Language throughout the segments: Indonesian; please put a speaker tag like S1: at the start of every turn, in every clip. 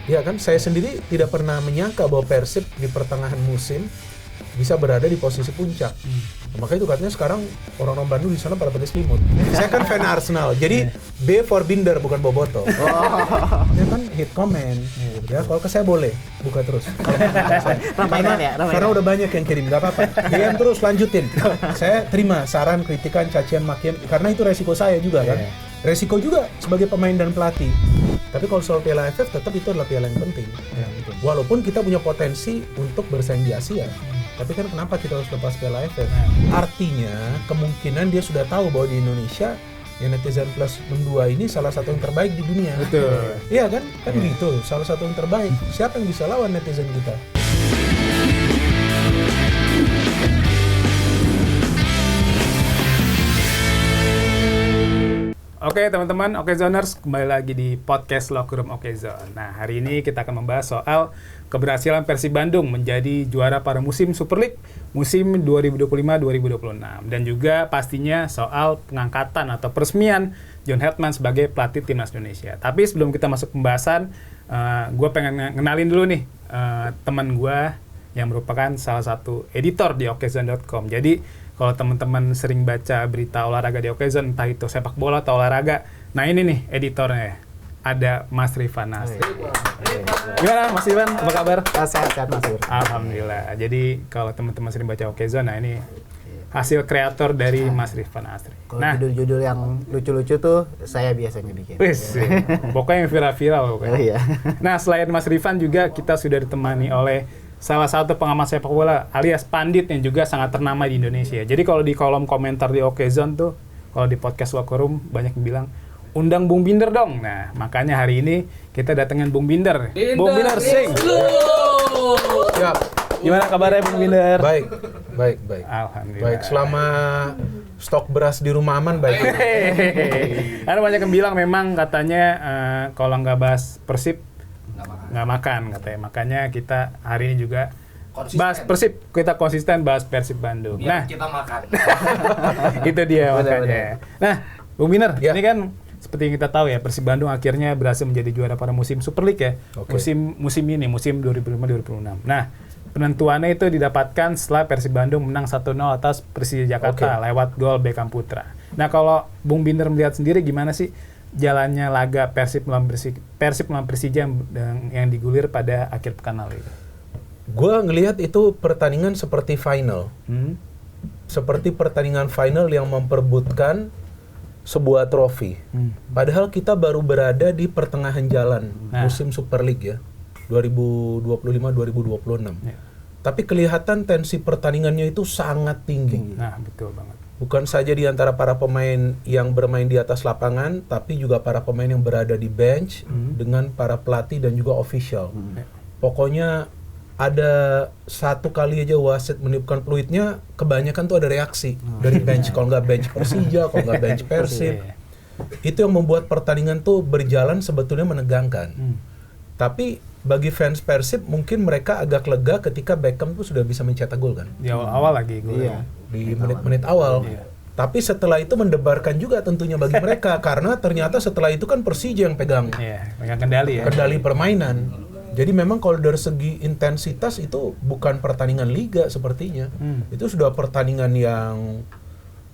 S1: Ya kan, saya sendiri tidak pernah menyangka bahwa Persib di pertengahan musim bisa berada di posisi puncak. Makanya itu katanya sekarang orang-orang Bandung di sana pada selimut. Saya kan fan Arsenal, jadi B for Binder bukan Boboto. Ya kan hit comment. Ya kalau ke saya boleh buka terus. Karena udah banyak yang kirim, nggak apa-apa. DM terus lanjutin. Saya terima saran, kritikan, cacian, makian karena itu resiko saya juga kan. Resiko juga sebagai pemain dan pelatih. Tapi kalau soal Piala AFF tetap itu adalah piala yang penting. Walaupun kita punya potensi untuk bersaing di Asia. Tapi kan kenapa kita harus lepas Piala AFF? Artinya kemungkinan dia sudah tahu bahwa di Indonesia ya Netizen Plus 62 ini salah satu yang terbaik di dunia.
S2: Betul.
S1: Iya kan? Kan gitu, salah satu yang terbaik. Siapa yang bisa lawan netizen kita?
S2: Oke teman-teman, Okezoners, kembali lagi di podcast Locker Room Okezone. Nah, hari ini kita akan membahas soal keberhasilan Persib Bandung menjadi juara pada musim Super League musim 2025-2026 dan juga pastinya soal pengangkatan atau peresmian John Heltman sebagai pelatih Timnas Indonesia. Tapi sebelum kita masuk pembahasan, gue pengen ngenalin dulu nih teman gue yang merupakan salah satu editor di okezone.com. Jadi kalau teman-teman sering baca berita olahraga di Okezone, entah itu sepak bola atau olahraga, nah ini nih editornya, ada Mas Rifan Nasri. Gimana Mas Rifan, apa kabar?
S3: Sehat-sehat Mas Ir.
S2: Alhamdulillah. Jadi kalau teman-teman sering baca Okezone, nah ini hasil kreator dari Mas Rifan Nasri.
S3: Kalau
S2: Nah,
S3: judul-judul yang lucu-lucu tuh saya biasanya bikin.
S2: wis, pokoknya yang viral-viral.
S3: Oh iya.
S2: Nah, selain Mas Rifan juga kita sudah ditemani oleh salah satu pengamat sepak bola alias pandit yang juga sangat ternama di Indonesia. Jadi kalau di kolom komentar di Okezone tuh, kalau di podcast Locker Room banyak yang bilang undang Bung Binder dong. Nah, makanya hari ini kita datangin Bung Binder. Bung Binder sing.
S1: Siap.
S2: Gimana kabarnya Bung Binder?
S1: Baik.
S2: Alhamdulillah.
S1: Baik, selama stok beras di rumah aman baik.
S2: Ada banyak yang bilang memang katanya kalau nggak bahas Persib nggak makan katanya. Makanya kita hari ini juga bahas Persib, kita konsisten bahas Persib Bandung.
S4: Biar kita makan.
S2: Itu dia makanya. Nah, Bung Binder,
S1: Ya.
S2: ini kan seperti yang kita tahu ya, Persib Bandung akhirnya berhasil menjadi juara pada musim Super League ya.
S1: Oke.
S2: Musim ini, musim 2005-2006. Nah, penentuannya itu didapatkan setelah Persib Bandung menang 1-0 atas Persija Jakarta lewat gol Beckham Putra. Nah, kalau Bung Binder melihat sendiri gimana sih jalannya laga Persib melawan Persija yang digulir pada akhir pekan lalu itu?
S1: Gua ngelihat itu pertandingan seperti final. Seperti pertandingan final yang memperebutkan sebuah trofi. Padahal kita baru berada di pertengahan jalan musim Super League ya. 2025-2026.
S2: Ya.
S1: Tapi kelihatan tensi pertandingannya itu sangat tinggi.
S2: Nah, betul banget.
S1: Bukan saja di antara para pemain yang bermain di atas lapangan, tapi juga para pemain yang berada di bench dengan para pelatih dan juga official. Pokoknya ada satu kali aja wasit meniupkan peluitnya, kebanyakan tuh ada reaksi dari bench. Kalau nggak bench Persija, kalau nggak bench Persib. Itu yang membuat pertandingan tuh berjalan sebetulnya menegangkan. Tapi bagi fans Persib mungkin mereka agak lega ketika Beckham tuh sudah bisa mencetak gol kan.
S2: Di awal-awal lagi gol.
S3: Iya.
S1: Di menit-menit awal. Tapi setelah itu mendebarkan juga tentunya bagi mereka karena ternyata setelah itu kan Persija yang pegang
S2: Pegang kendali ya.
S1: kendali permainan. Jadi memang kalau dari segi intensitas itu bukan pertandingan liga sepertinya. Itu sudah pertandingan yang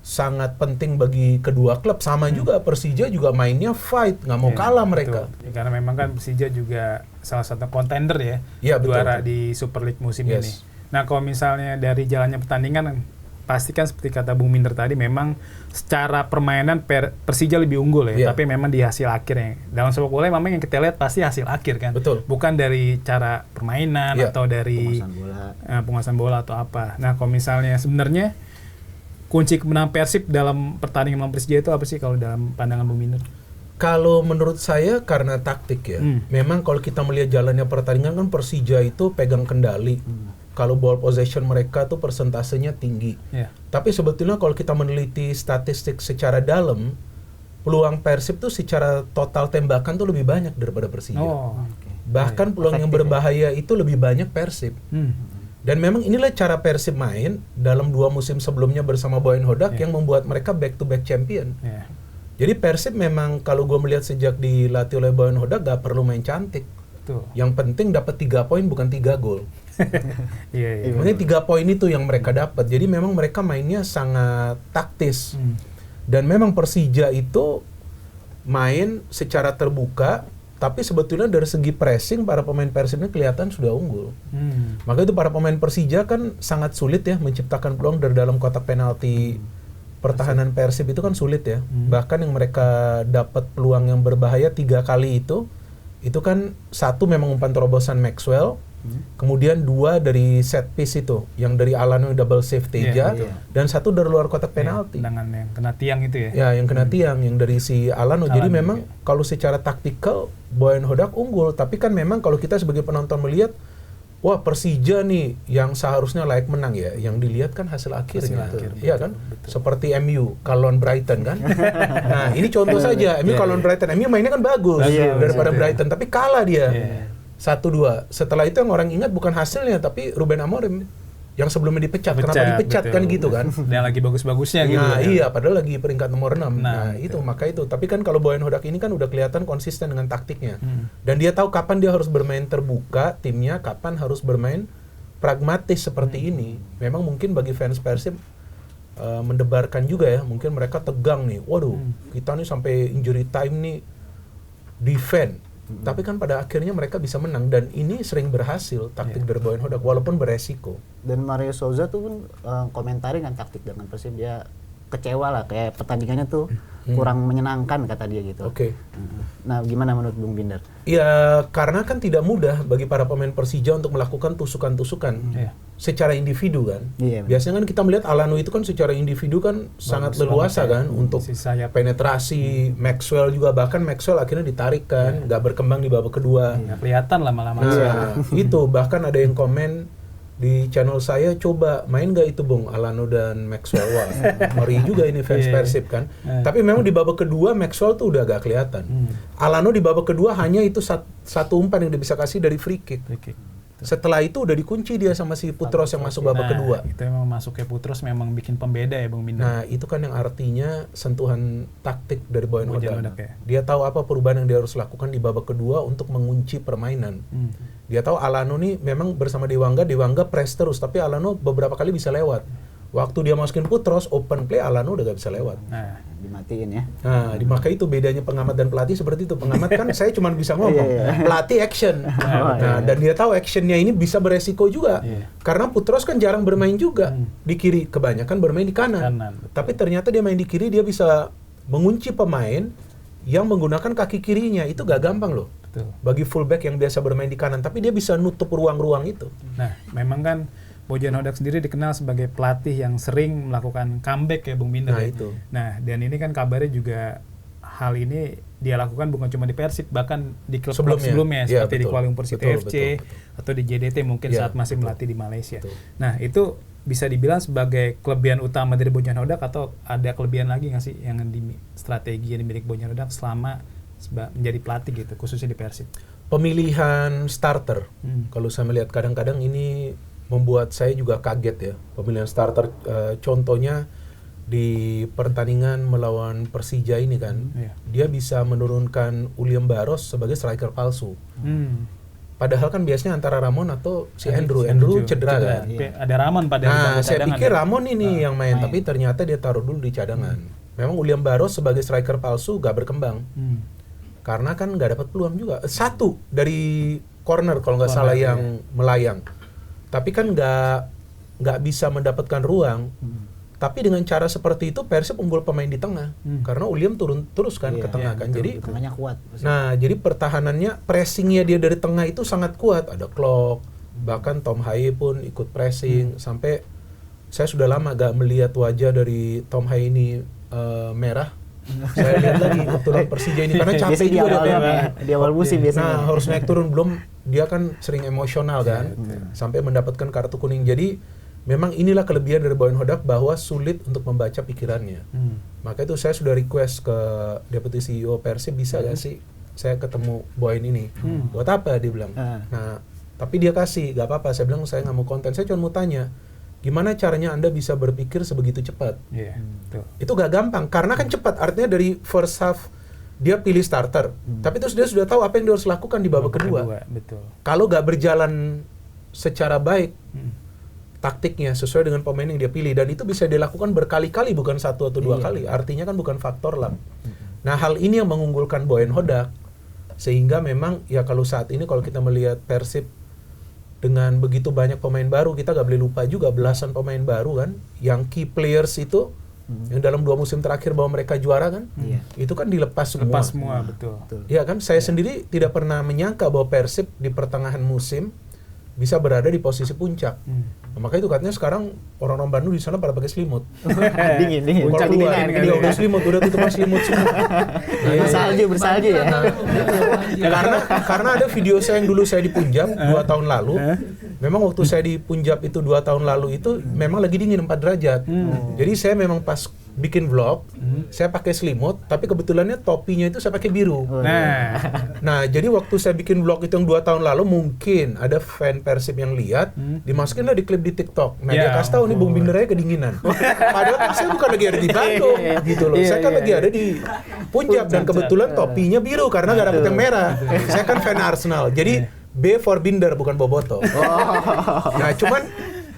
S1: sangat penting bagi kedua klub. Sama juga Persija juga mainnya fight, nggak mau kalah mereka.
S2: Betul. Ya, karena memang kan Persija juga salah satu kontender ya,
S1: Iya, betul.
S2: juara di Super League musim ini. Nah, kalau misalnya dari jalannya pertandingan, pasti kan seperti kata Bung Binder tadi, memang secara permainan Persija lebih unggul ya,
S1: Iya.
S2: tapi memang di hasil akhirnya. Dalam sepak bola memang yang kita lihat pasti hasil akhir kan,
S1: Betul.
S2: bukan dari cara permainan
S1: Iya.
S2: atau dari penguasaan bola atau apa. Nah, kalau misalnya sebenarnya kunci kemenangan Persib dalam pertandingan melawan Persija itu apa sih kalau dalam pandangan Bung Binder?
S1: Kalau menurut saya karena taktik ya. Memang kalau kita melihat jalannya pertandingan kan Persija itu pegang kendali. Kalau ball possession mereka tuh persentasenya tinggi.
S2: Yeah.
S1: Tapi sebetulnya kalau kita meneliti statistik secara dalam, peluang Persib tuh secara total tembakan tuh lebih banyak daripada Persija. Bahkan peluang yang berbahaya itu lebih banyak Persib. Dan memang inilah cara Persib main dalam 2 musim sebelumnya bersama Boyan Hodak yang membuat mereka back-to-back champion. Jadi Persib memang kalau gue melihat sejak dilatih oleh Boyan Hodak gak perlu main cantik.
S2: Betul.
S1: Yang penting dapat 3 poin bukan 3 gol.
S2: Iya.
S1: Maksudnya 3 poin itu yang mereka dapat. Jadi memang mereka mainnya sangat taktis. Dan memang Persija itu main secara terbuka, tapi sebetulnya dari segi pressing para pemain Persib ini kelihatan sudah unggul. Maka itu para pemain Persija kan sangat sulit ya menciptakan peluang dari dalam kotak penalti. Pertahanan Persib itu kan sulit ya. Bahkan yang mereka dapat peluang yang berbahaya 3 kali itu kan 1 memang umpan terobosan Maxwell, kemudian 2 dari set piece itu, yang dari Alano yang double save Teja, dan 1 dari luar kotak penalti.
S2: Dengan yang kena tiang itu ya?
S1: Ya, yang kena tiang, yang dari si Alano. Jadi memang kalau secara taktikal Boyan Hodak unggul, tapi kan memang kalau kita sebagai penonton melihat, wah Persija nih yang seharusnya layak menang ya, yang dilihat kan hasil akhirnya. Iya kan?
S2: Betul.
S1: Seperti MU, kalau Brighton kan. Nah ini contoh saja, MU kalau Brighton, MU mainnya kan bagus daripada Brighton, tapi kalah dia 1-2. Setelah itu yang orang ingat bukan hasilnya, tapi Ruben Amorim yang sebelumnya dipecat. Kenapa dipecat kan gitu kan?
S2: Dan lagi bagus-bagusnya gitu.
S1: Nah iya, padahal lagi peringkat nomor 6. Nah itu, maka itu. Tapi kan kalau Boyan Hodak ini kan udah kelihatan konsisten dengan taktiknya. Dan dia tahu kapan dia harus bermain terbuka timnya, kapan harus bermain pragmatis seperti ini. Memang mungkin bagi fans Persib mendebarkan juga ya. Mungkin mereka tegang nih. Waduh, kita nih sampai injury time nih defend. Tapi kan pada akhirnya mereka bisa menang, dan ini sering berhasil taktik dari Boyan Hodak walaupun beresiko.
S3: Dan Mario Souza tuh pun komentarin kan taktik dengan Persib, dia kecewa lah kayak pertandingannya tuh kurang menyenangkan kata dia gitu.
S1: Oke.
S3: Nah, gimana menurut Bung Binder?
S1: Ya karena kan tidak mudah bagi para pemain Persija untuk melakukan tusukan-tusukan secara individu kan. Biasanya kan kita melihat Alano itu kan secara individu kan sangat leluasa kan untuk penetrasi. Maxwell juga, bahkan Maxwell akhirnya ditarik kan, nggak berkembang di babak kedua.
S2: Kelihatan lama-lama.
S1: Nah, itu bahkan ada yang komen di channel saya, coba main nggak itu Bung, Alano dan Maxwell. Wah, ngeri juga ini fans Persib kan. Tapi memang di babak kedua Maxwell tuh udah agak kelihatan. Alano di babak kedua hanya itu satu umpan yang dia bisa kasih dari free kick. Setelah itu udah dikunci dia sama si Putros yang masuk babak kedua.
S2: Itu memang masuknya Putros memang bikin pembeda ya Bung Binder.
S1: Nah itu kan yang artinya sentuhan taktik dari Boyan Hodak.
S2: Ya.
S1: Dia tahu apa perubahan yang dia harus lakukan di babak kedua untuk mengunci permainan. Dia tahu Alano nih memang bersama Dewangga press terus, tapi Alano beberapa kali bisa lewat. Waktu dia masukin Putros, open play Alano udah gak bisa lewat.
S3: Nah, dimatiin ya.
S1: Nah, maka itu bedanya pengamat dan pelatih seperti itu. Pengamat kan saya cuma bisa ngomong, pelatih action. Dan dia tahu actionnya ini bisa beresiko juga. Karena Putros kan jarang bermain juga di kiri, kebanyakan bermain di kanan. Tapi ternyata dia main di kiri, dia bisa mengunci pemain yang menggunakan kaki kirinya. Itu gak gampang loh. Bagi fullback yang biasa bermain di kanan, tapi dia bisa nutup ruang-ruang itu.
S2: Nah, memang kan Boyan Hodak sendiri dikenal sebagai pelatih yang sering melakukan comeback ya Bung Binder.
S1: Nah, itu.
S2: Nah, dan ini kan kabarnya juga hal ini dia lakukan bukan cuma di Persib, bahkan di klub sebelumnya
S1: ya,
S2: seperti
S1: betul.
S2: di Kuala Lumpur City FC atau di JDT mungkin saat masih melatih di Malaysia. Nah, itu bisa dibilang sebagai kelebihan utama dari Boyan Hodak, atau ada kelebihan lagi nggak sih yang strategi yang dimiliki Boyan Hodak selama menjadi pelatih gitu, khususnya di Persib?
S1: Pemilihan starter. Kalau saya melihat kadang-kadang ini membuat saya juga kaget ya, pemilihan starter. Contohnya di pertandingan melawan Persija ini kan, dia bisa menurunkan William Barros sebagai striker palsu. Padahal kan biasanya antara Ramon atau si Andrew cedera kan.
S2: Ada Ramon pada
S1: saya pikir Ramon ini yang main, tapi ternyata dia taruh dulu di cadangan. Memang William Barros sebagai striker palsu gak berkembang. Karena kan gak dapat peluang juga. Satu dari corner kalau nggak salah yang melayang. Tapi kan nggak bisa mendapatkan ruang. Tapi dengan cara seperti itu Persib unggul pemain di tengah. Karena William turun terus kan ke tengah kan. Jadi
S3: tengahnya kuat.
S1: Nah, jadi pertahanannya, pressingnya dia dari tengah itu sangat kuat. Ada Klok, bahkan Tom Haye pun ikut pressing. Sampai saya sudah lama gak melihat wajah dari Tom Haye ini merah. Saya lihat lagi waktu lawan Persija ini karena capek juga
S3: di awal musim biasanya.
S1: Nah, harus naik turun, belum dia kan sering emosional kan, sampai mendapatkan kartu kuning. Jadi memang inilah kelebihan dari Boyan Hodak, bahwa sulit untuk membaca pikirannya. Maka itu saya sudah request ke Deputi CEO Persib, bisa gak sih saya ketemu Boyan ini? Buat apa dia bilang. Nah, tapi dia kasih, gak apa-apa. Saya bilang saya nggak mau konten, saya cuma mau tanya, gimana caranya Anda bisa berpikir sebegitu cepat? Itu gak gampang, karena kan cepat, artinya dari first half dia pilih starter, tapi terus dia sudah tahu apa yang dia harus lakukan di babak kedua.
S2: Betul.
S1: Kalau nggak berjalan secara baik, taktiknya sesuai dengan pemain yang dia pilih, dan itu bisa dilakukan berkali-kali, bukan satu atau dua kali. Artinya kan bukan faktor luck. Nah, hal ini yang mengunggulkan Boyan Hodak, sehingga memang ya kalau saat ini kalau kita melihat Persib dengan begitu banyak pemain baru, kita nggak boleh lupa juga belasan pemain baru kan, yang key players itu yang dalam 2 musim terakhir bahwa mereka juara kan, itu kan dilepas semua.
S2: Lepas semua, betul.
S1: Iya kan, saya sendiri tidak pernah menyangka bahwa Persib di pertengahan musim bisa berada di posisi puncak. Nah, makanya itu katanya sekarang orang-orang Bandung di sana pada pakai selimut.
S3: Dingin.
S1: Kalau keluar, dia udah selimut, udah tutup selimut semua.
S3: Bersalju ya.
S1: Karena ada video saya yang dulu saya di Punjab 2 tahun lalu. Memang waktu saya di Punjab itu 2 tahun lalu itu memang lagi dingin 4 derajat. Jadi saya memang pas bikin vlog, saya pakai selimut, tapi kebetulannya topinya itu saya pakai biru. Nah, jadi waktu saya bikin vlog itu yang 2 tahun lalu, mungkin ada fan Persib yang lihat, dimasukin lah di klip di TikTok. Nah, dia kasih tahu nih Bung Binder aja kedinginan. Padahal saya bukan lagi ada di Bandung, gitu loh. Saya kan lagi ada di Punjab, dan kebetulan topinya biru karena nggak dapet yang merah. Saya kan fan Arsenal, jadi B for Binder, bukan Boboto. Nah, cuman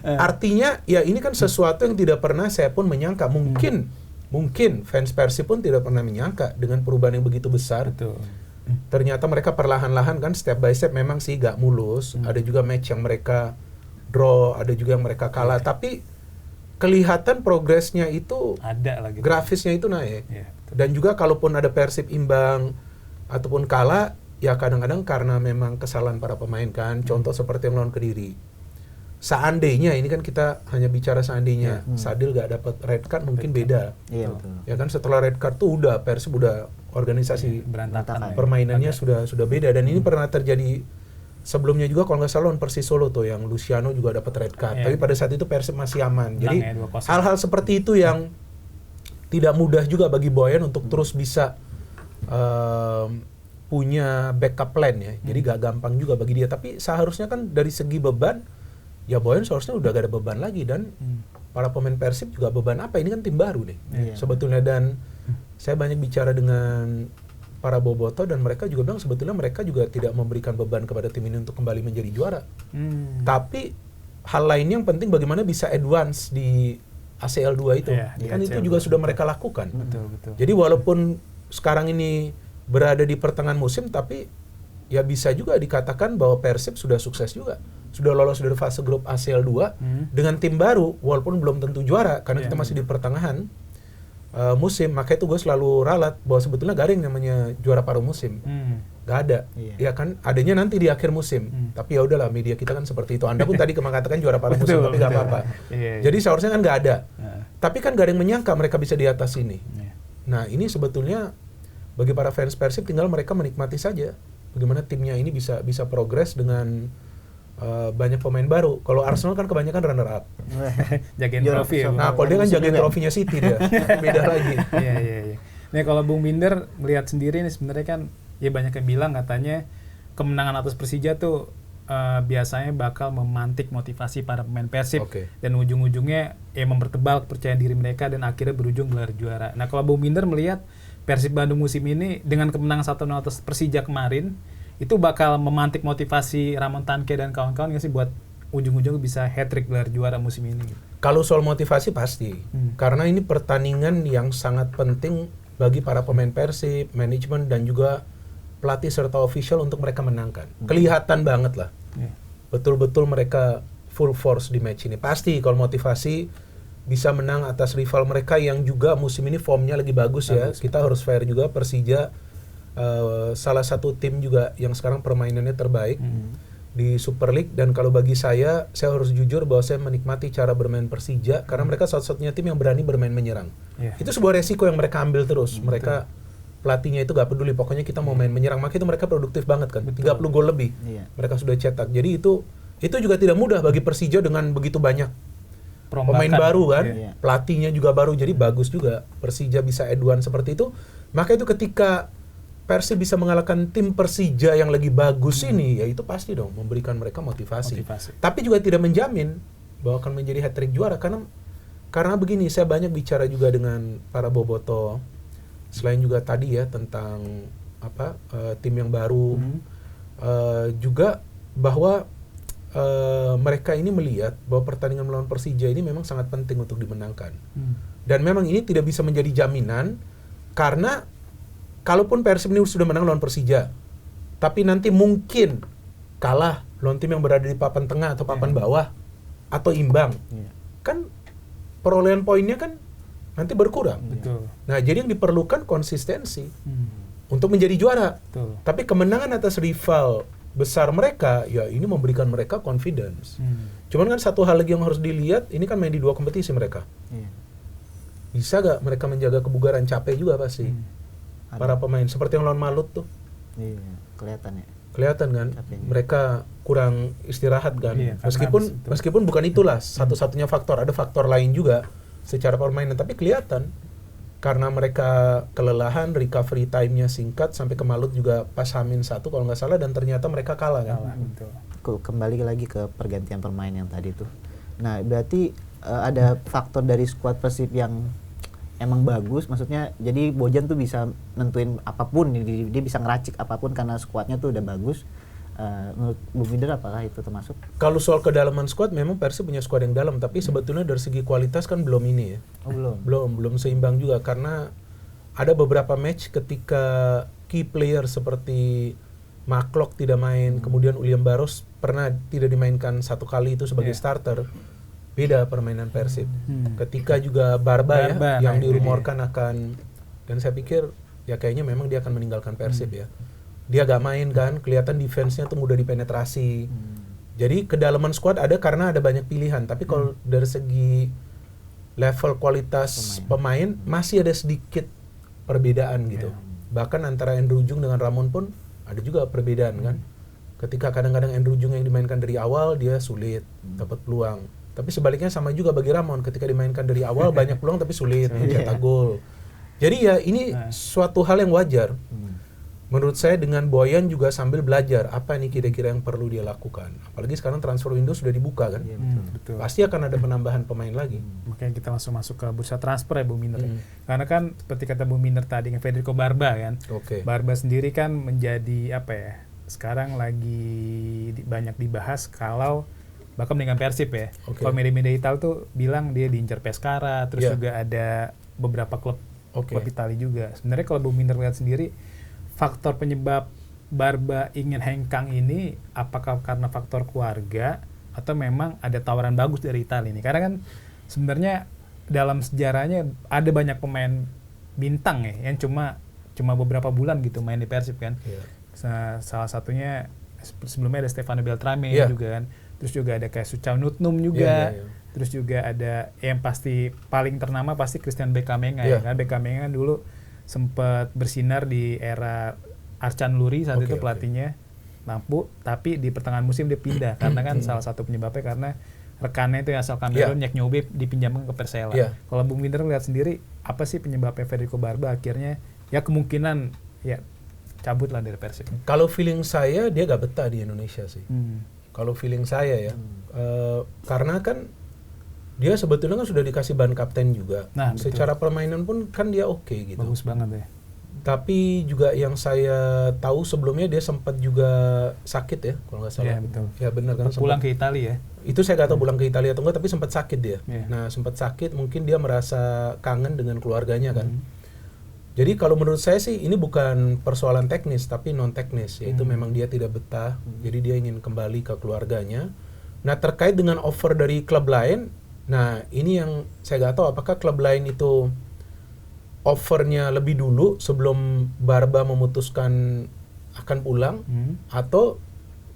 S1: artinya ya ini kan sesuatu yang tidak pernah saya pun menyangka. Mungkin fans Persib pun tidak pernah menyangka dengan perubahan yang begitu besar.
S2: Betul.
S1: Ternyata mereka perlahan-lahan kan step by step memang sih gak mulus. Ada juga match yang mereka draw, ada juga yang mereka kalah. Tapi kelihatan progresnya itu
S2: ada lagi.
S1: Grafisnya itu naik.
S2: Ya,
S1: dan juga kalaupun ada Persib imbang ataupun kalah, ya kadang-kadang karena memang kesalahan para pemain kan. Contoh seperti yang lawan Kediri. Seandainya, ini kan kita hanya bicara seandainya, Sadil gak dapat red card mungkin beda.
S3: Iya, betul.
S1: Ya kan setelah red card tuh udah Persib udah organisasi
S2: berantakan.
S1: permainannya sudah beda, dan ini pernah terjadi sebelumnya juga kalau nggak salah lawan Persis Solo tuh yang Luciano juga dapat red card. Tapi pada saat itu Persib masih aman. Jadi hal-hal seperti itu yang tidak mudah juga bagi Boyan untuk terus bisa punya backup plan ya. Jadi gak gampang juga bagi dia. Tapi seharusnya kan dari segi beban, ya Boyan seharusnya udah gak ada beban lagi, dan para pemain Persib juga beban apa? Ini kan tim baru nih sebetulnya, dan saya banyak bicara dengan para boboto dan mereka juga bilang sebetulnya mereka juga tidak memberikan beban kepada tim ini untuk kembali menjadi juara. Tapi hal lainnya yang penting bagaimana bisa advance di ACL 2 itu. Kan itu juga sudah mereka lakukan.
S2: Betul.
S1: Jadi walaupun sekarang ini berada di pertengahan musim, tapi ya bisa juga dikatakan bahwa Persib sudah sukses juga. Sudah lolos dari fase grup ACL 2 dengan tim baru, walaupun belum tentu juara karena kita masih di pertengahan musim. Makanya itu gue selalu ralat bahwa sebetulnya gak ada yang namanya juara paruh musim. Gak ada. Ya kan adanya nanti di akhir musim. Tapi ya udahlah, media kita kan seperti itu. Anda pun tadi mengatakan juara paruh musim, tapi gak apa-apa. Jadi seharusnya kan gak ada. Tapi kan gak ada yang menyangka mereka bisa di atas ini. Nah, ini sebetulnya bagi para fans Persib tinggal mereka menikmati saja bagaimana timnya ini bisa progres dengan banyak pemain baru. Kalau Arsenal kan kebanyakan runner up.
S2: Jagain trofi ya.
S1: Nah, kalau dia kan jagain trofinya City dia. Beda lagi.
S2: Iya. Nah, kalau Bung Binder melihat sendiri nih, sebenarnya kan ya banyak yang bilang katanya kemenangan atas Persija tuh biasanya bakal memantik motivasi para pemain Persib dan ujung-ujungnya ya mempertebal kepercayaan diri mereka dan akhirnya berujung gelar juara. Nah, kalau Bung Binder melihat Persib Bandung musim ini dengan kemenangan 1-0 atas Persija kemarin, itu bakal memantik motivasi Ramon Tanke dan kawan-kawan nggak sih buat ujung-ujung bisa hat-trick gelar juara musim ini?
S1: Kalau soal motivasi pasti, karena ini pertandingan yang sangat penting bagi para pemain Persib, manajemen dan juga pelatih serta official untuk mereka menangkan. Kelihatan banget lah, betul-betul mereka full force di match ini. Pasti kalau motivasi bisa menang atas rival mereka yang juga musim ini formnya lagi bagus ya. Kita harus fair juga, Persija salah satu tim juga yang sekarang permainannya terbaik di Super League, dan kalau bagi saya harus jujur bahwa saya menikmati cara bermain Persija karena mereka satu-satunya tim yang berani bermain menyerang. Itu sebuah resiko yang mereka ambil terus. Mereka pelatihnya itu gak peduli, pokoknya kita mau main menyerang. Makanya itu mereka produktif banget kan. 30 gol lebih mereka sudah cetak. Jadi itu juga tidak mudah bagi Persija dengan begitu banyak pemain baru kan. Pelatihnya juga baru, jadi bagus juga Persija bisa advance seperti itu. Maka itu ketika Persib bisa mengalahkan tim Persija yang lagi bagus ini, ya itu pasti dong memberikan mereka motivasi. Tapi juga tidak menjamin bahwa akan menjadi hat-trick juara, karena begini, saya banyak bicara juga dengan para boboto selain juga tadi ya tentang tim yang baru, juga bahwa mereka ini melihat bahwa pertandingan melawan Persija ini memang sangat penting untuk dimenangkan. Dan memang ini tidak bisa menjadi jaminan karena kalaupun Persib ini sudah menang lawan Persija, tapi nanti mungkin kalah lawan tim yang berada di papan tengah atau papan bawah atau imbang, kan perolehan poinnya kan nanti berkurang.
S2: Betul.
S1: Nah, jadi yang diperlukan konsistensi untuk menjadi juara.
S2: Betul.
S1: Tapi kemenangan atas rival besar mereka, ya ini memberikan mereka confidence. Cuman kan satu hal lagi yang harus dilihat, ini kan main di 2 kompetisi mereka. Bisa gak mereka menjaga kebugaran? Capek juga pasti. Para pemain, seperti yang lawan Malut tuh.
S3: Iya, kelihatan ya.
S1: Kelihatan kan,
S3: Capeknya.
S1: mereka kurang istirahat kan.
S2: Iya,
S1: Meskipun bukan itulah satu-satunya faktor, ada faktor lain juga secara permainan, tapi kelihatan karena mereka kelelahan, recovery time-nya singkat sampai ke Malut juga pas H-1 kalau nggak salah, dan ternyata mereka kalah kan.
S2: Betul.
S3: Kembali lagi ke pergantian pemain yang tadi tuh. Nah, berarti ada faktor dari skuad Persib yang emang bagus, maksudnya jadi Bojan tuh bisa nentuin apapun, dia bisa ngeracik apapun karena skuadnya tuh udah bagus. Menurut Bung Minder apakah itu termasuk?
S1: Kalau soal kedalaman skuad, memang Persib punya skuad yang dalam, tapi sebetulnya dari segi kualitas kan belum ini ya.
S3: Oh, belum.
S1: Belum seimbang juga, karena ada beberapa match ketika key player seperti Maklok tidak main, kemudian William Barros pernah tidak dimainkan 1 kali itu sebagai starter. Beda permainan Persib. Ketika juga Barba ya, yang dirumorkan akan, dan saya pikir ya kayaknya memang dia akan meninggalkan Persib ya. Dia gak main kan, kelihatan defense-nya tuh mudah dipenetrasi. Jadi kedalaman squad ada karena ada banyak pilihan, tapi kalau dari segi level kualitas pemain masih ada sedikit perbedaan gitu. Bahkan antara Andrew Jung dengan Ramon pun ada juga perbedaan kan. Ketika kadang-kadang Andrew Jung yang dimainkan dari awal dia sulit dapat peluang. Tapi sebaliknya sama juga bagi Ramon, ketika dimainkan dari awal banyak peluang tapi sulit mencetak gol. Jadi ya ini suatu hal yang wajar. Menurut saya dengan Boyan juga sambil belajar apa nih kira-kira yang perlu dia lakukan. Apalagi sekarang transfer window sudah dibuka kan.
S2: Betul.
S1: Pasti akan ada penambahan pemain lagi.
S2: Makanya kita langsung masuk ke bursa transfer ya Bung Minder. Karena kan seperti kata Bung Minder tadi, Federico Barba kan. Barba sendiri kan menjadi sekarang lagi banyak dibahas kalau bahkan dengan Persib ya. Kalau media-media Italia tuh bilang dia diincar Pescara, terus juga ada beberapa klub Italia juga. Sebenarnya kalau Bung Minder lihat sendiri, faktor penyebab Barba ingin hengkang ini apakah karena faktor keluarga atau memang ada tawaran bagus dari Italia ini? Karena kan sebenarnya dalam sejarahnya ada banyak pemain bintang ya yang cuma beberapa bulan gitu main di Persib kan. Salah satunya sebelumnya ada Stefano Beltrame juga kan. Terus juga ada kayak Suchau Nutnum juga. Terus juga ada yang pasti paling ternama pasti Christian Bekamenga ya kan. Bekamenga dulu sempat bersinar di era Arcan Luri saat itu pelatihnya Lampu, tapi di pertengahan musim dia pindah karena kan salah satu penyebabnya karena rekannya itu yang asal Kamerun Nyek Nyobe dipinjamkan ke Persela. Kalau Bung Minder lihat sendiri apa sih penyebabnya Federico Barba akhirnya ya kemungkinan ya cabut lah dari Persib?
S1: Kalau feeling saya dia gak betah di Indonesia sih. Kalau feeling saya ya, karena kan dia sebetulnya kan sudah dikasih ban kapten juga. Secara permainan pun kan dia oke gitu.
S2: Bagus banget ya.
S1: Tapi juga yang saya tahu sebelumnya dia sempat juga sakit ya, kalau nggak salah.
S2: Iya betul.
S1: Ya benar kan.
S2: Pulang ke Italia ya.
S1: Itu saya nggak tahu pulang ke Italia atau enggak, tapi sempat sakit dia. Nah sempat sakit, mungkin dia merasa kangen dengan keluarganya kan. Jadi kalau menurut saya sih ini bukan persoalan teknis tapi non teknis, yaitu memang dia tidak betah. Jadi dia ingin kembali ke keluarganya. Nah terkait dengan offer dari klub lain. Nah ini yang saya nggak tahu apakah klub lain itu offernya lebih dulu sebelum Barba memutuskan akan pulang atau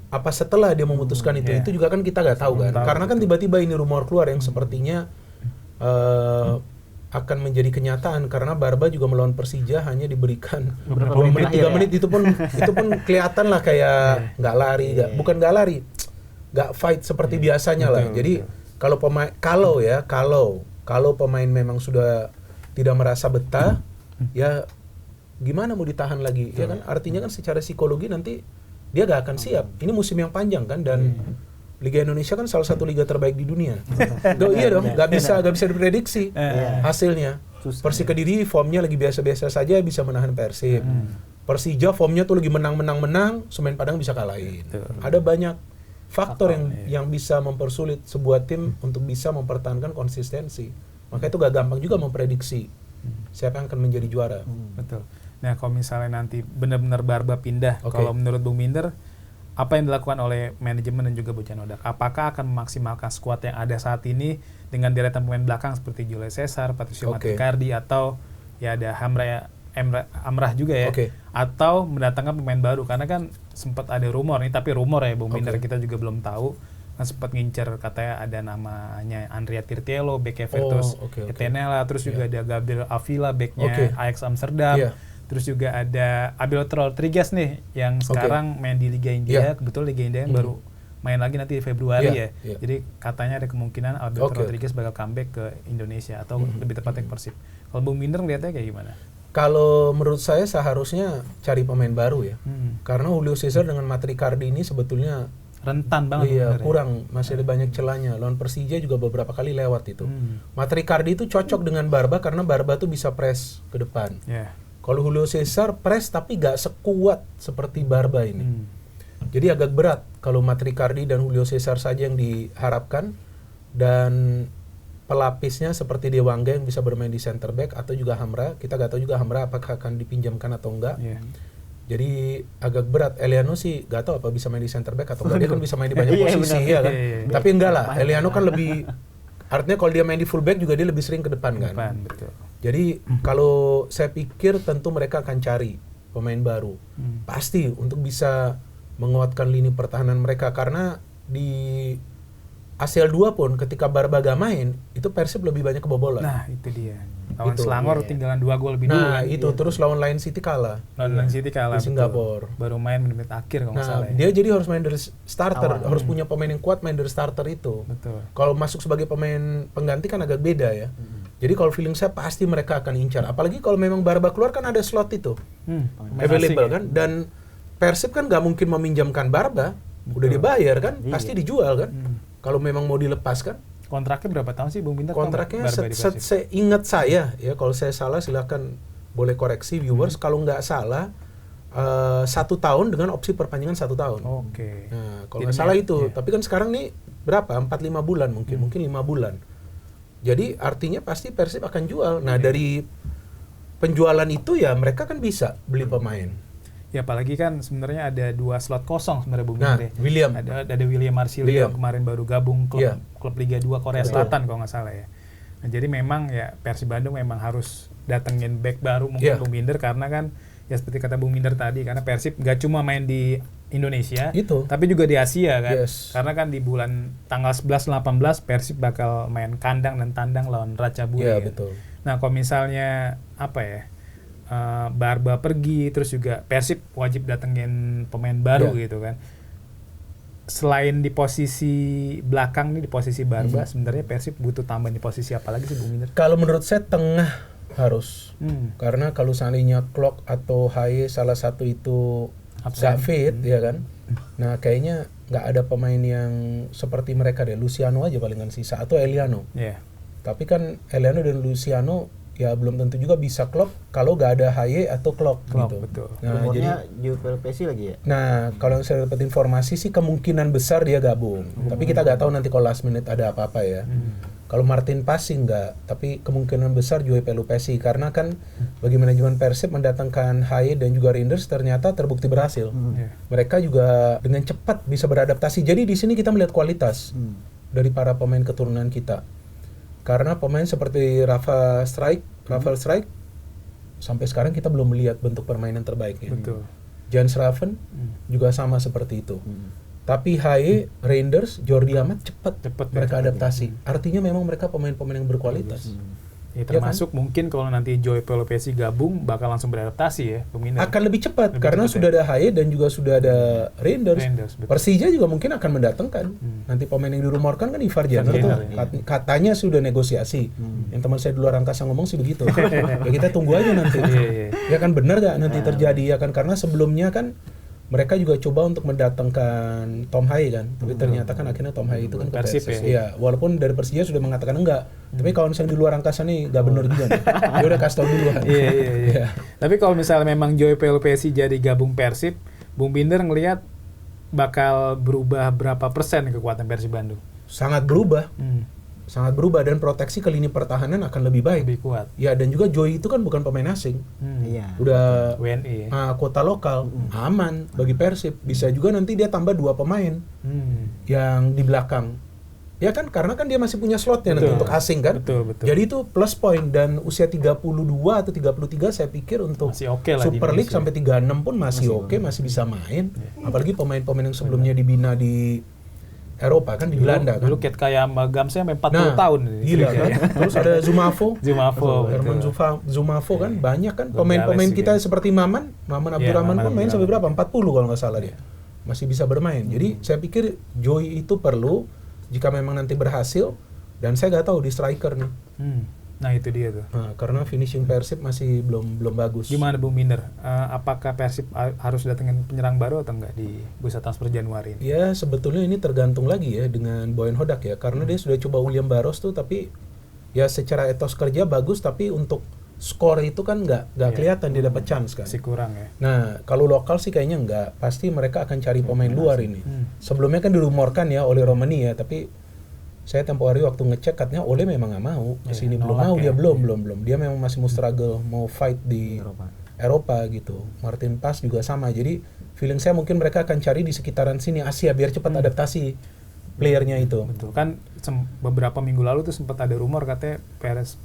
S1: apa setelah dia memutuskan itu juga kan kita nggak tahu kan karena kan tiba-tiba ini rumor keluar yang sepertinya akan menjadi kenyataan karena Barba juga melawan Persija hanya diberikan 2 menit 3 menit itu pun kelihatan lah kayak nggak lari bukan nggak lari nggak fight seperti biasanya lah jadi kalau pemain memang sudah tidak merasa betah, ya gimana mau ditahan lagi? Ya kan artinya kan secara psikologi nanti dia gak akan siap. Ini musim yang panjang kan dan Liga Indonesia kan salah satu liga terbaik di dunia. Iya dong, gak bisa diprediksi hasilnya.
S3: Susah,
S1: Persi Kediri formnya lagi biasa-biasa saja bisa menahan Persib. Persija formnya tuh lagi menang, Semen Padang bisa kalahin.
S2: Betul.
S1: Ada banyak faktor yang bisa mempersulit sebuah tim untuk bisa mempertahankan konsistensi. Maka itu gak gampang juga memprediksi siapa yang akan menjadi juara.
S2: Betul. Nah, kalau misalnya nanti benar-benar Barba pindah, kalau menurut Bung Minder, apa yang dilakukan oleh manajemen dan juga Bojan Hodak? Apakah akan memaksimalkan skuad yang ada saat ini dengan deretan pemain belakang seperti Julius Caesar, Patricio Maticardi, atau ya ada Amrah juga ya, atau mendatangkan pemain baru? Karena kan sempat ada rumor nih, tapi rumor ya Bung Minder, kita juga belum tahu. Kan sempat ngincer katanya ada namanya Andrea Tirtiello, back Evertus Etenela, terus juga ada Gabriel Avila, backnya Ajax Amsterdam. Terus juga ada Abel Rodriguez nih yang sekarang main di Liga India, kebetulan Liga India yang baru main lagi nanti di Februari ya. Jadi katanya ada kemungkinan Abel Rodriguez bakal comeback ke Indonesia atau lebih tepatnya ke Persib. Kalau Bung Minder ngeliatnya kayak gimana?
S1: Kalau menurut saya seharusnya cari pemain baru ya. Karena Julio Cesar dengan Maticardi ini sebetulnya
S2: rentan banget.
S1: Iya, kurang, masih ada banyak celahnya. Lawan Persija juga beberapa kali lewat itu. Maticardi itu cocok dengan Barba karena Barba tuh bisa press ke depan. Kalau Julio Cesar press tapi gak sekuat seperti Barba ini. Jadi agak berat kalau Maticardi dan Julio Cesar saja yang diharapkan, dan pelapisnya seperti Dewangga yang bisa bermain di center back atau juga Hamra. Kita gak tahu juga Hamra apakah akan dipinjamkan atau enggak. Jadi agak berat. Eliano sih gak tahu apa bisa main di center back atau enggak. Dia kan bisa main di banyak posisi ya kan. Tapi enggak lah, Eliano kan lebih, artinya kalau dia main di fullback juga dia lebih sering ke depan kan.
S2: Betul.
S1: Jadi kalau saya pikir tentu mereka akan cari pemain baru. Pasti untuk bisa menguatkan lini pertahanan mereka, karena di ACL 2 pun ketika Barba gak main, itu Persib lebih banyak kebobolan.
S2: Nah, itu dia. Lawan Selangor tinggalan 2 gol lebih dulu.
S1: Nah, itu terus lawan Lion City kalah.
S2: Lawan City kalah
S1: di Singapura.
S2: Baru main menit akhir kalau nggak salah.
S1: Dia jadi harus main dari starter, harus punya pemain yang kuat main dari starter itu.
S2: Betul.
S1: Kalau masuk sebagai pemain pengganti kan agak beda ya. Jadi kalau feeling saya pasti mereka akan incar. Apalagi kalau memang Barba keluar kan ada slot itu. Available kan. Dan Persib kan nggak mungkin meminjamkan Barba. Udah dibayar kan, pasti dijual kan. Kalau memang mau dilepas kan.
S2: Kontraknya berapa tahun sih Bung Bintar?
S1: Kontraknya seingat saya ya, kalau saya salah silakan boleh koreksi viewers. Kalau nggak salah 1 tahun dengan opsi perpanjangan 1 tahun. Nah, kalau nggak salah itu. Tapi kan sekarang nih berapa? 4-5 bulan mungkin 5 bulan. Jadi artinya pasti Persib akan jual. Nah dari penjualan itu ya mereka kan bisa beli pemain.
S2: Ya apalagi kan sebenarnya ada 2 slot kosong sebenarnya Bung Bintar.
S1: William.
S2: Ada William Marsilio yang kemarin baru gabung klub Liga 2 Korea Selatan kalau nggak salah ya. Nah, jadi memang ya Persib Bandung memang harus datengin back baru mungkin Bung Bintar, karena kan ya seperti kata Bung Bintar tadi, karena Persib nggak cuma main di Indonesia, tapi juga di Asia kan. Karena kan di bulan tanggal 11-18 Persib bakal main kandang dan tandang lawan Ratchaburi.
S1: Betul.
S2: Nah, kalau misalnya apa ya, Barba pergi, terus juga Persib wajib datengin pemain baru gitu kan. Selain di posisi belakang nih, di posisi Barba, sebenarnya Persib butuh tambahan di posisi apa lagi sih Bung Bintar?
S1: Kalau menurut saya tengah harus. Karena kalau seandainya Klok atau Haye salah satu itu gak fit ya kan. Nah kayaknya nggak ada pemain yang seperti mereka deh. Luciano aja palingan sisa, atau Eliano. Tapi kan Eliano dan Luciano ya belum tentu juga bisa Klok kalau nggak ada Haye atau Klok gitu.
S2: Betul.
S3: Nah, jadi Juve Pessi lagi ya.
S1: Nah kalau yang saya dapat informasi sih kemungkinan besar dia gabung. Tapi kita nggak tahu nanti kalau last minute ada apa-apa ya. Kalau Martin Pasi enggak, tapi kemungkinan besar Joey Pelupesi, karena kan bagi manajemen Persib mendatangkan Haye dan juga Reinders ternyata terbukti berhasil. Mereka juga dengan cepat bisa beradaptasi. Jadi di sini kita melihat kualitas dari para pemain keturunan kita. Karena pemain seperti Rafael Strijk sampai sekarang kita belum melihat bentuk permainan terbaiknya. Jan Schraven juga sama seperti itu. Tapi Haye, Reinders, Jordi Amat cepat mereka adaptasi. Artinya memang mereka pemain-pemain yang berkualitas.
S2: Ya, termasuk mungkin kalau nanti Joey Pelupesi gabung bakal langsung beradaptasi ya peminat.
S1: Akan lebih cepat karena sudah ada Haye dan juga sudah ada Reinders. Persija juga mungkin akan mendatangkan. Nanti pemain yang dirumorkan kan Ivar Jenner tuh. Katanya sudah negosiasi. Yang teman saya di luar angkasa ngomong sih begitu. Ya kita tunggu aja nanti. Ya kan benar gak nanti terjadi ya kan, karena sebelumnya kan mereka juga coba untuk mendatangkan Tom Hai kan, tapi ternyata kan akhirnya Tom Hai itu kan ke
S2: Persib
S1: Persib.
S2: ya?
S1: Iya, walaupun dari Persija sudah mengatakan enggak. Tapi kalau misalnya di luar angkasa nih nggak benar juga nih. Dia udah kasih tau duluan.
S2: Iya. Tapi kalau misalnya memang Joy Pelupesi jadi gabung Persib, Bung Binder ngelihat bakal berubah berapa persen kekuatan Persib Bandung?
S1: Sangat berubah. Sangat berubah dan proteksi ke lini pertahanan akan lebih baik.
S2: Lebih kuat.
S1: Ya, dan juga Joy itu kan bukan pemain asing.
S3: Iya.
S1: Udah
S2: WNI.
S1: kota lokal, aman bagi Persib. Bisa juga nanti dia tambah 2 pemain yang di belakang. Ya kan, karena kan dia masih punya slotnya nanti untuk asing kan.
S2: Betul.
S1: Jadi itu plus point, dan usia 32 atau 33 saya pikir untuk
S2: Masih oke lah di
S1: Super League
S2: Indonesia.
S1: sampai 36 pun masih oke, masih bisa main. Apalagi pemain-pemain yang sebelumnya dibina di Eropa kan, di Belanda kan.
S2: Dulu kayak Gamsnya sampai 40 tahun.
S1: Gila kan. Terus ada Zumafo.
S2: Zumafo.
S1: Herman Zumafo kan, banyak kan
S2: Gonzales
S1: pemain-pemain kita
S2: juga.
S1: seperti Maman Abdurrahman
S2: Maman
S1: pun main sampai
S2: Abdurrahman.
S1: berapa? 40 kalau nggak salah dia. Masih bisa bermain. Jadi saya pikir Joy itu perlu jika memang nanti berhasil, dan saya nggak tahu di striker nih.
S2: Nah itu dia tuh.
S1: Nah, karena finishing Persib masih belum bagus.
S2: Gimana Bung Binder? Apakah Persib harus datengin penyerang baru atau enggak di bursa transfer Januari ini?
S1: Ya sebetulnya ini tergantung lagi ya dengan Boyan Hodak ya, karena dia sudah coba William Barros tuh, tapi ya secara etos kerja bagus, tapi untuk skor itu kan nggak kelihatan dia dapat chance kan.
S2: Masih kurang ya.
S1: Nah kalau lokal sih kayaknya nggak, pasti mereka akan cari pemain luar ini. Sebelumnya kan dirumorkan ya oleh Romani ya, tapi saya tempo hari waktu ngecek katanya Ole memang nggak mau kesini, belum mau dia belum dia memang masih mau struggle, mau fight di Eropa gitu. Martin Pas juga sama, jadi feeling saya mungkin mereka akan cari di sekitaran sini Asia biar cepat adaptasi playernya itu.
S2: Betul kan, beberapa minggu lalu tuh sempat ada rumor katanya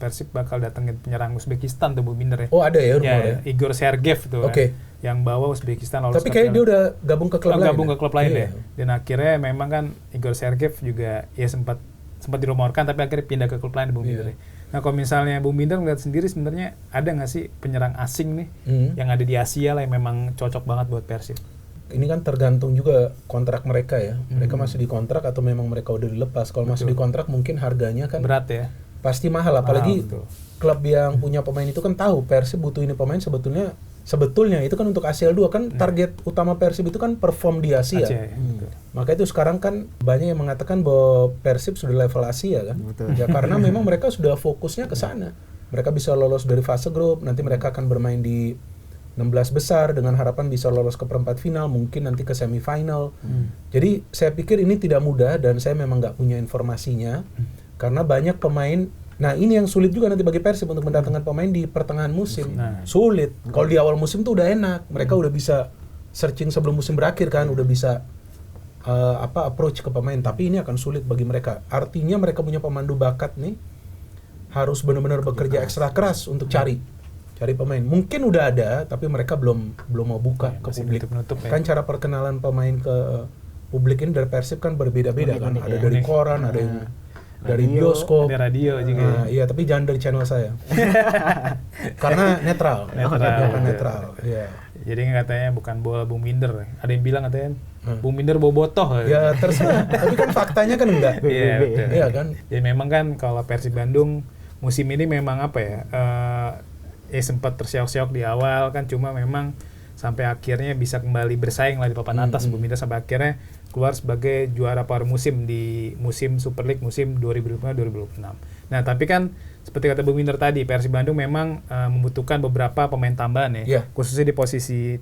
S2: Persib bakal datengin penyerang Uzbekistan tuh Bung Binder ya.
S1: Oh ada ya rumor ya?
S2: Igor Sergeyev tuh
S1: Oke.
S2: yang bawa Uzbekistan lolos.
S1: Tapi kayaknya dia udah gabung ke klub lain.
S2: Gabung ke klub lain
S1: Iya.
S2: ya. Dan akhirnya memang kan Igor Sergeyev juga ya sempat dirumorkan, tapi akhirnya pindah ke klub lain Bung Binder. Nah kalau misalnya Bung Binder ngeliat sendiri, sebenarnya ada nggak sih penyerang asing nih yang ada di Asia lah yang memang cocok banget buat Persib?
S1: Ini kan tergantung juga kontrak mereka ya. Mereka masih di kontrak atau memang mereka udah dilepas. Kalau masih di kontrak mungkin harganya kan
S2: Berat ya.
S1: pasti mahal, apalagi
S2: betul.
S1: klub yang punya pemain itu kan tahu Persib butuh ini pemain, sebetulnya itu kan untuk ACL 2 kan target utama Persib itu kan perform di Asia.
S2: Aceh, ya, betul.
S1: Maka itu sekarang kan banyak yang mengatakan bahwa Persib sudah level Asia kan. Ya karena memang mereka sudah fokusnya ke sana. Mereka bisa lolos dari fase grup, nanti mereka akan bermain di 16 besar dengan harapan bisa lolos ke perempat final, mungkin nanti ke semifinal. Jadi saya pikir ini tidak mudah, dan saya memang nggak punya informasinya karena banyak pemain. Nah ini yang sulit juga nanti bagi Persib untuk mendatangkan pemain di pertengahan musim. Sulit. Kalau di awal musim tuh udah enak, mereka udah bisa searching sebelum musim berakhir kan, udah bisa approach ke pemain. Tapi ini akan sulit bagi mereka. Artinya mereka punya pemandu bakat nih, harus benar-benar bekerja ekstra keras untuk cari pemain. Mungkin udah ada, tapi mereka belum mau buka ke publik.
S2: Nutup,
S1: Kan cara perkenalan pemain ke publik ini dari Persib kan berbeda-beda kan. Ada dari koran, ada yang dari bioskop,
S2: ada radio juga.
S1: Iya, tapi jangan dari channel saya. Karena netral. Netral. Iya.
S2: Jadi katanya bukan bola Bung Binder. Ada yang bilang katanya Bung Binder bobotoh.
S1: Ya terserah. Tapi kan faktanya kan enggak.
S2: Iya, betul.
S1: Iya kan.
S2: Jadi memang kan kalau Persib Bandung musim ini memang apa ya? Sempat terseok-seok di awal kan, cuma memang sampai akhirnya bisa kembali bersaing lah di papan atas Bung Binder, sampai akhirnya keluar sebagai juara paruh musim di musim Super League musim 2025-2026. Nah, tapi kan seperti kata Bung Binder tadi, Persib Bandung memang membutuhkan beberapa pemain tambahan ya, khususnya di posisi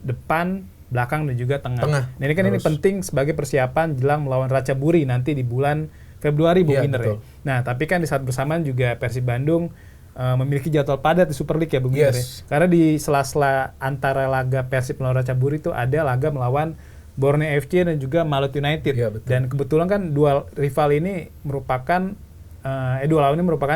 S2: depan, belakang, dan juga tengah. Nah, ini kan ini penting sebagai persiapan jelang melawan Ratchaburi nanti di bulan Februari Bung Binder ya. Nah, tapi kan di saat bersamaan juga Persib Bandung memiliki jadwal padat di Super League ya Bung Binder ya. Karena di sela-sela antara laga Persib melawan Ratchaburi itu ada laga melawan Borneo FC dan juga Malut United. Dan kebetulan kan dua rival ini merupakan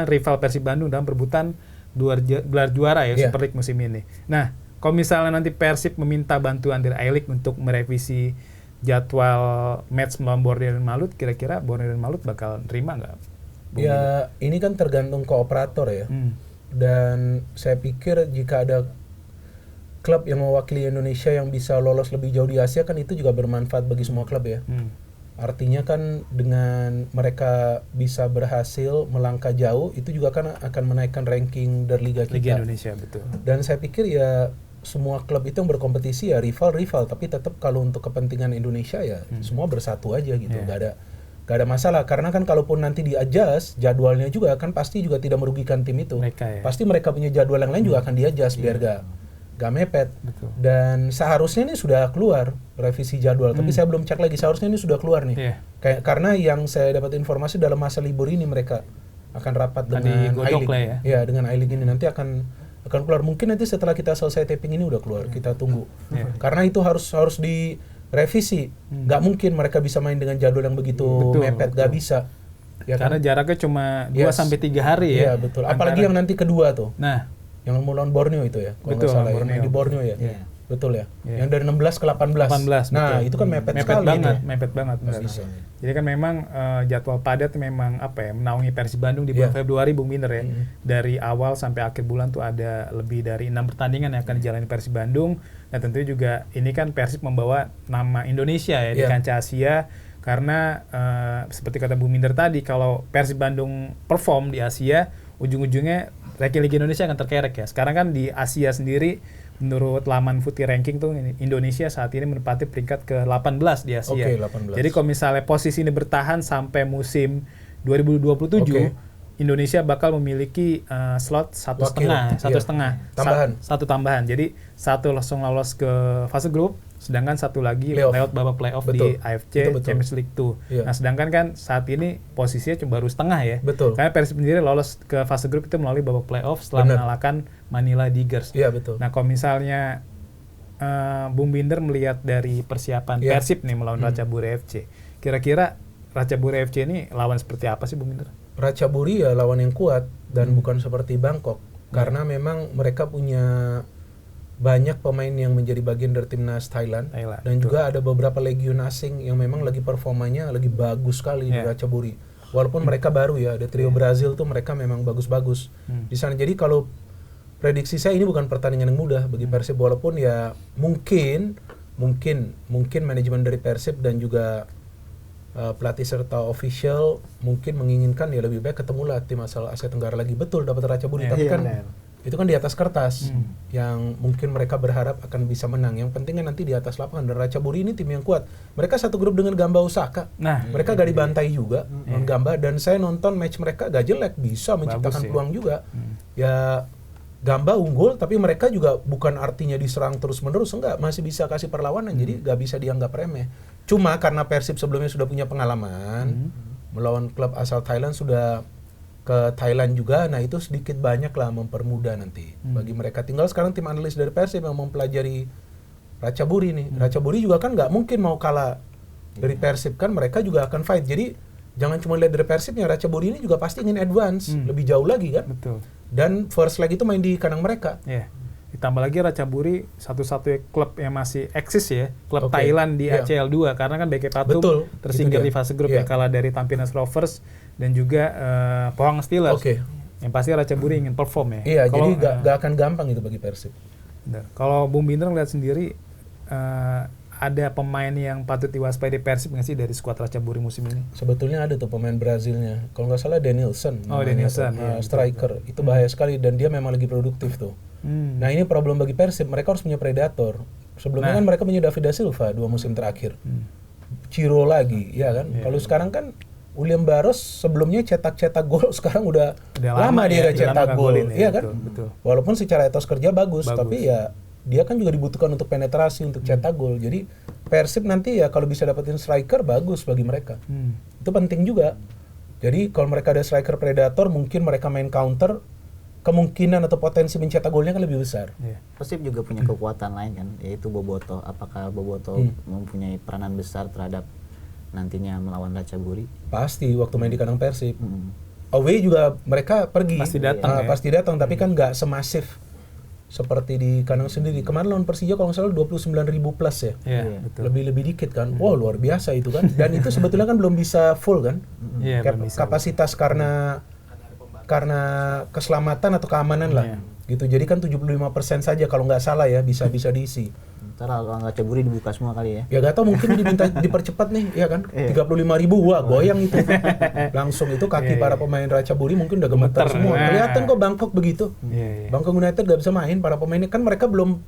S2: rival Persib Bandung dalam perebutan gelar juara ya Super League musim ini. Nah, kalau misalnya nanti Persib meminta bantuan dari A-League untuk merevisi jadwal match melawan Borneo dan Malut, kira-kira Borneo dan Malut bakal terima nggak?
S1: Ya, ini kan tergantung ke operator ya. Dan saya pikir jika ada klub yang mewakili Indonesia yang bisa lolos lebih jauh di Asia, kan itu juga bermanfaat bagi semua klub ya. Artinya kan dengan mereka bisa berhasil melangkah jauh, itu juga kan akan menaikkan ranking dari liga kita.
S2: Liga Indonesia, betul.
S1: Dan saya pikir ya semua klub itu yang berkompetisi ya rival, tapi tetap kalau untuk kepentingan Indonesia ya semua bersatu aja gitu. Gak ada masalah, karena kan kalaupun nanti di-adjust jadwalnya juga kan pasti juga tidak merugikan tim itu. Pasti mereka punya jadwal yang lain juga akan di-adjust biar gak mepet.
S2: Betul.
S1: Dan seharusnya ini sudah keluar revisi jadwal, tapi saya belum cek lagi, seharusnya ini sudah keluar nih. Karena yang saya dapat informasi dalam masa libur ini mereka akan rapat dengan I-League. Ya, dengan I-League ini nanti akan keluar. Mungkin nanti setelah kita selesai taping ini udah keluar, kita tunggu. Karena itu harus direvisi. Nggak mungkin mereka bisa main dengan jadwal yang begitu mepet, nggak bisa.
S2: Ya karena kan? Jaraknya cuma 2-3 hari ya.
S1: Iya, betul. Apalagi yang nanti kedua tuh. Nah, yang melawan Borneo itu ya, kalau nggak salah yang di Borneo ya. Betul ya. Yang dari 16 ke 18. Nah, itu kan mepet sekali
S2: banget,
S1: itu.
S2: Mepet banget. Jadi kan memang jadwal padat memang menaungi Persib Bandung di bulan Februari, Bung Binder ya. Dari awal sampai akhir bulan tuh ada lebih dari 6 pertandingan yang akan dijalani Persib Bandung. Dan tentunya juga ini kan Persib membawa nama Indonesia ya di kancah Asia. Karena seperti kata Bung Binder tadi, kalau Persib Bandung perform di Asia, ujung-ujungnya ranking Liga Indonesia akan terkerek ya. Sekarang kan di Asia sendiri, menurut laman Footy Ranking tuh Indonesia saat ini menempati peringkat ke-18 di Asia.
S1: 18.
S2: Jadi kalau misalnya posisi ini bertahan sampai musim 2027, Indonesia bakal memiliki slot satu setengah tambahan. Jadi satu langsung lolos ke fase grup, sedangkan satu lagi lewat babak playoff di AFC Champions League 2. Nah, sedangkan kan saat ini posisinya cuma baru setengah ya. Karena Persib sendiri lolos ke fase grup itu melalui babak playoff setelah mengalahkan Manila Tigers. Nah, kalau misalnya Bung Binder melihat dari persiapan Persib nih melawan Ratchaburi FC, kira-kira Ratchaburi FC ini lawan seperti apa sih Bung Binder?
S1: Ratchaburi ya lawan yang kuat dan bukan seperti Bangkok, karena memang mereka punya banyak pemain yang menjadi bagian dari timnas Thailand dan juga ada beberapa legion asing yang memang lagi performanya lagi bagus sekali di Ratchaburi. Walaupun mereka baru ya, ada trio Brazil tuh mereka memang bagus-bagus di sana. Jadi kalau prediksi saya ini bukan pertandingan yang mudah bagi Persib, walaupun ya mungkin manajemen dari Persib dan juga pelatih serta official mungkin menginginkan ya lebih baik ketemulah tim asal Asia Tenggara lagi, betul dapat Ratchaburi, tapi kan itu kan di atas kertas yang mungkin mereka berharap akan bisa menang. Yang pentingnya nanti di atas lapangan, dan Ratchaburi ini tim yang kuat. Mereka satu grup dengan Gamba Osaka. Mereka gak dibantai juga non Gamba, dan saya nonton match mereka gak jelek, bisa menciptakan peluang juga. Ya Gamba unggul, tapi mereka juga bukan artinya diserang terus-menerus, enggak, masih bisa kasih perlawanan, jadi gak bisa dianggap remeh. Cuma karena Persib sebelumnya sudah punya pengalaman melawan klub asal Thailand, sudah ke Thailand juga, nah itu sedikit banyak lah mempermudah nanti bagi mereka. Tinggal sekarang tim analis dari Persib yang mempelajari Ratchaburi nih. Ratchaburi juga kan nggak mungkin mau kalah dari Persib, kan mereka juga akan fight. Jadi jangan cuma lihat dari Persibnya, Ratchaburi ini juga pasti ingin advance lebih jauh lagi kan. Dan first leg itu main di kandang mereka.
S2: Ditambah lagi Ratchaburi satu-satunya klub yang masih eksis ya, klub Thailand di ACL 2, karena kan BK Patum tersingkir di fase grup yang kalah dari Tampines Rovers dan juga Pohang Steelers. Yang pasti Ratchaburi ingin perform ya.
S1: Iya, jadi gak akan gampang itu bagi Persib.
S2: Kalau Bung Binder ngeliat sendiri, ada pemain yang patut diwaspadai Persib nggak sih dari skuad Ratchaburi musim ini?
S1: Sebetulnya ada tuh pemain Brazilnya. Kalau nggak salah Danielson.
S2: Danielson.
S1: Striker. Itu bahaya sekali dan dia memang lagi produktif tuh. Nah ini problem bagi Persib, mereka harus punya predator. Sebelumnya kan mereka punya David da Silva 2 musim terakhir. Ciro lagi, ya kan? Kalau sekarang kan William Barros sebelumnya cetak gol, sekarang udah lama dia gak cetak gol, iya kan?
S2: Betul.
S1: Walaupun secara etos kerja bagus, tapi ya dia kan juga dibutuhkan untuk penetrasi, untuk cetak gol. Jadi Persib nanti ya kalau bisa dapetin striker bagus bagi mereka. Itu penting juga. Jadi kalau mereka ada striker predator, mungkin mereka main counter, kemungkinan atau potensi mencetak golnya kan lebih besar.
S3: Persib juga punya kekuatan lain kan, yaitu Boboto. Apakah Boboto mempunyai peranan besar terhadap nantinya melawan Ratchaburi? Pasti
S1: waktu main di kandang Persib. Away juga mereka pergi. Pasti datang, tapi kan nggak semasif seperti di kandang sendiri. Kemarin lawan Persija kalau nggak salah 29.000 plus ya. Lebih dikit kan. Wow, luar biasa itu kan. Dan itu sebetulnya kan belum bisa full kan. Kapasitas karena keselamatan atau keamanan lah. Gitu. Jadi kan 75% saja kalau nggak salah ya bisa diisi.
S3: Ntar kalau Ratchaburi dibuka semua kali ya.
S1: Ya nggak tahu, mungkin diminta dipercepat nih, ya kan? 35.000, wah goyang itu. Langsung itu kaki para pemain Ratchaburi mungkin udah gemetar semua. Kelihatan kok Bangkok begitu. Bangkok United nggak bisa main, para pemainnya kan mereka belum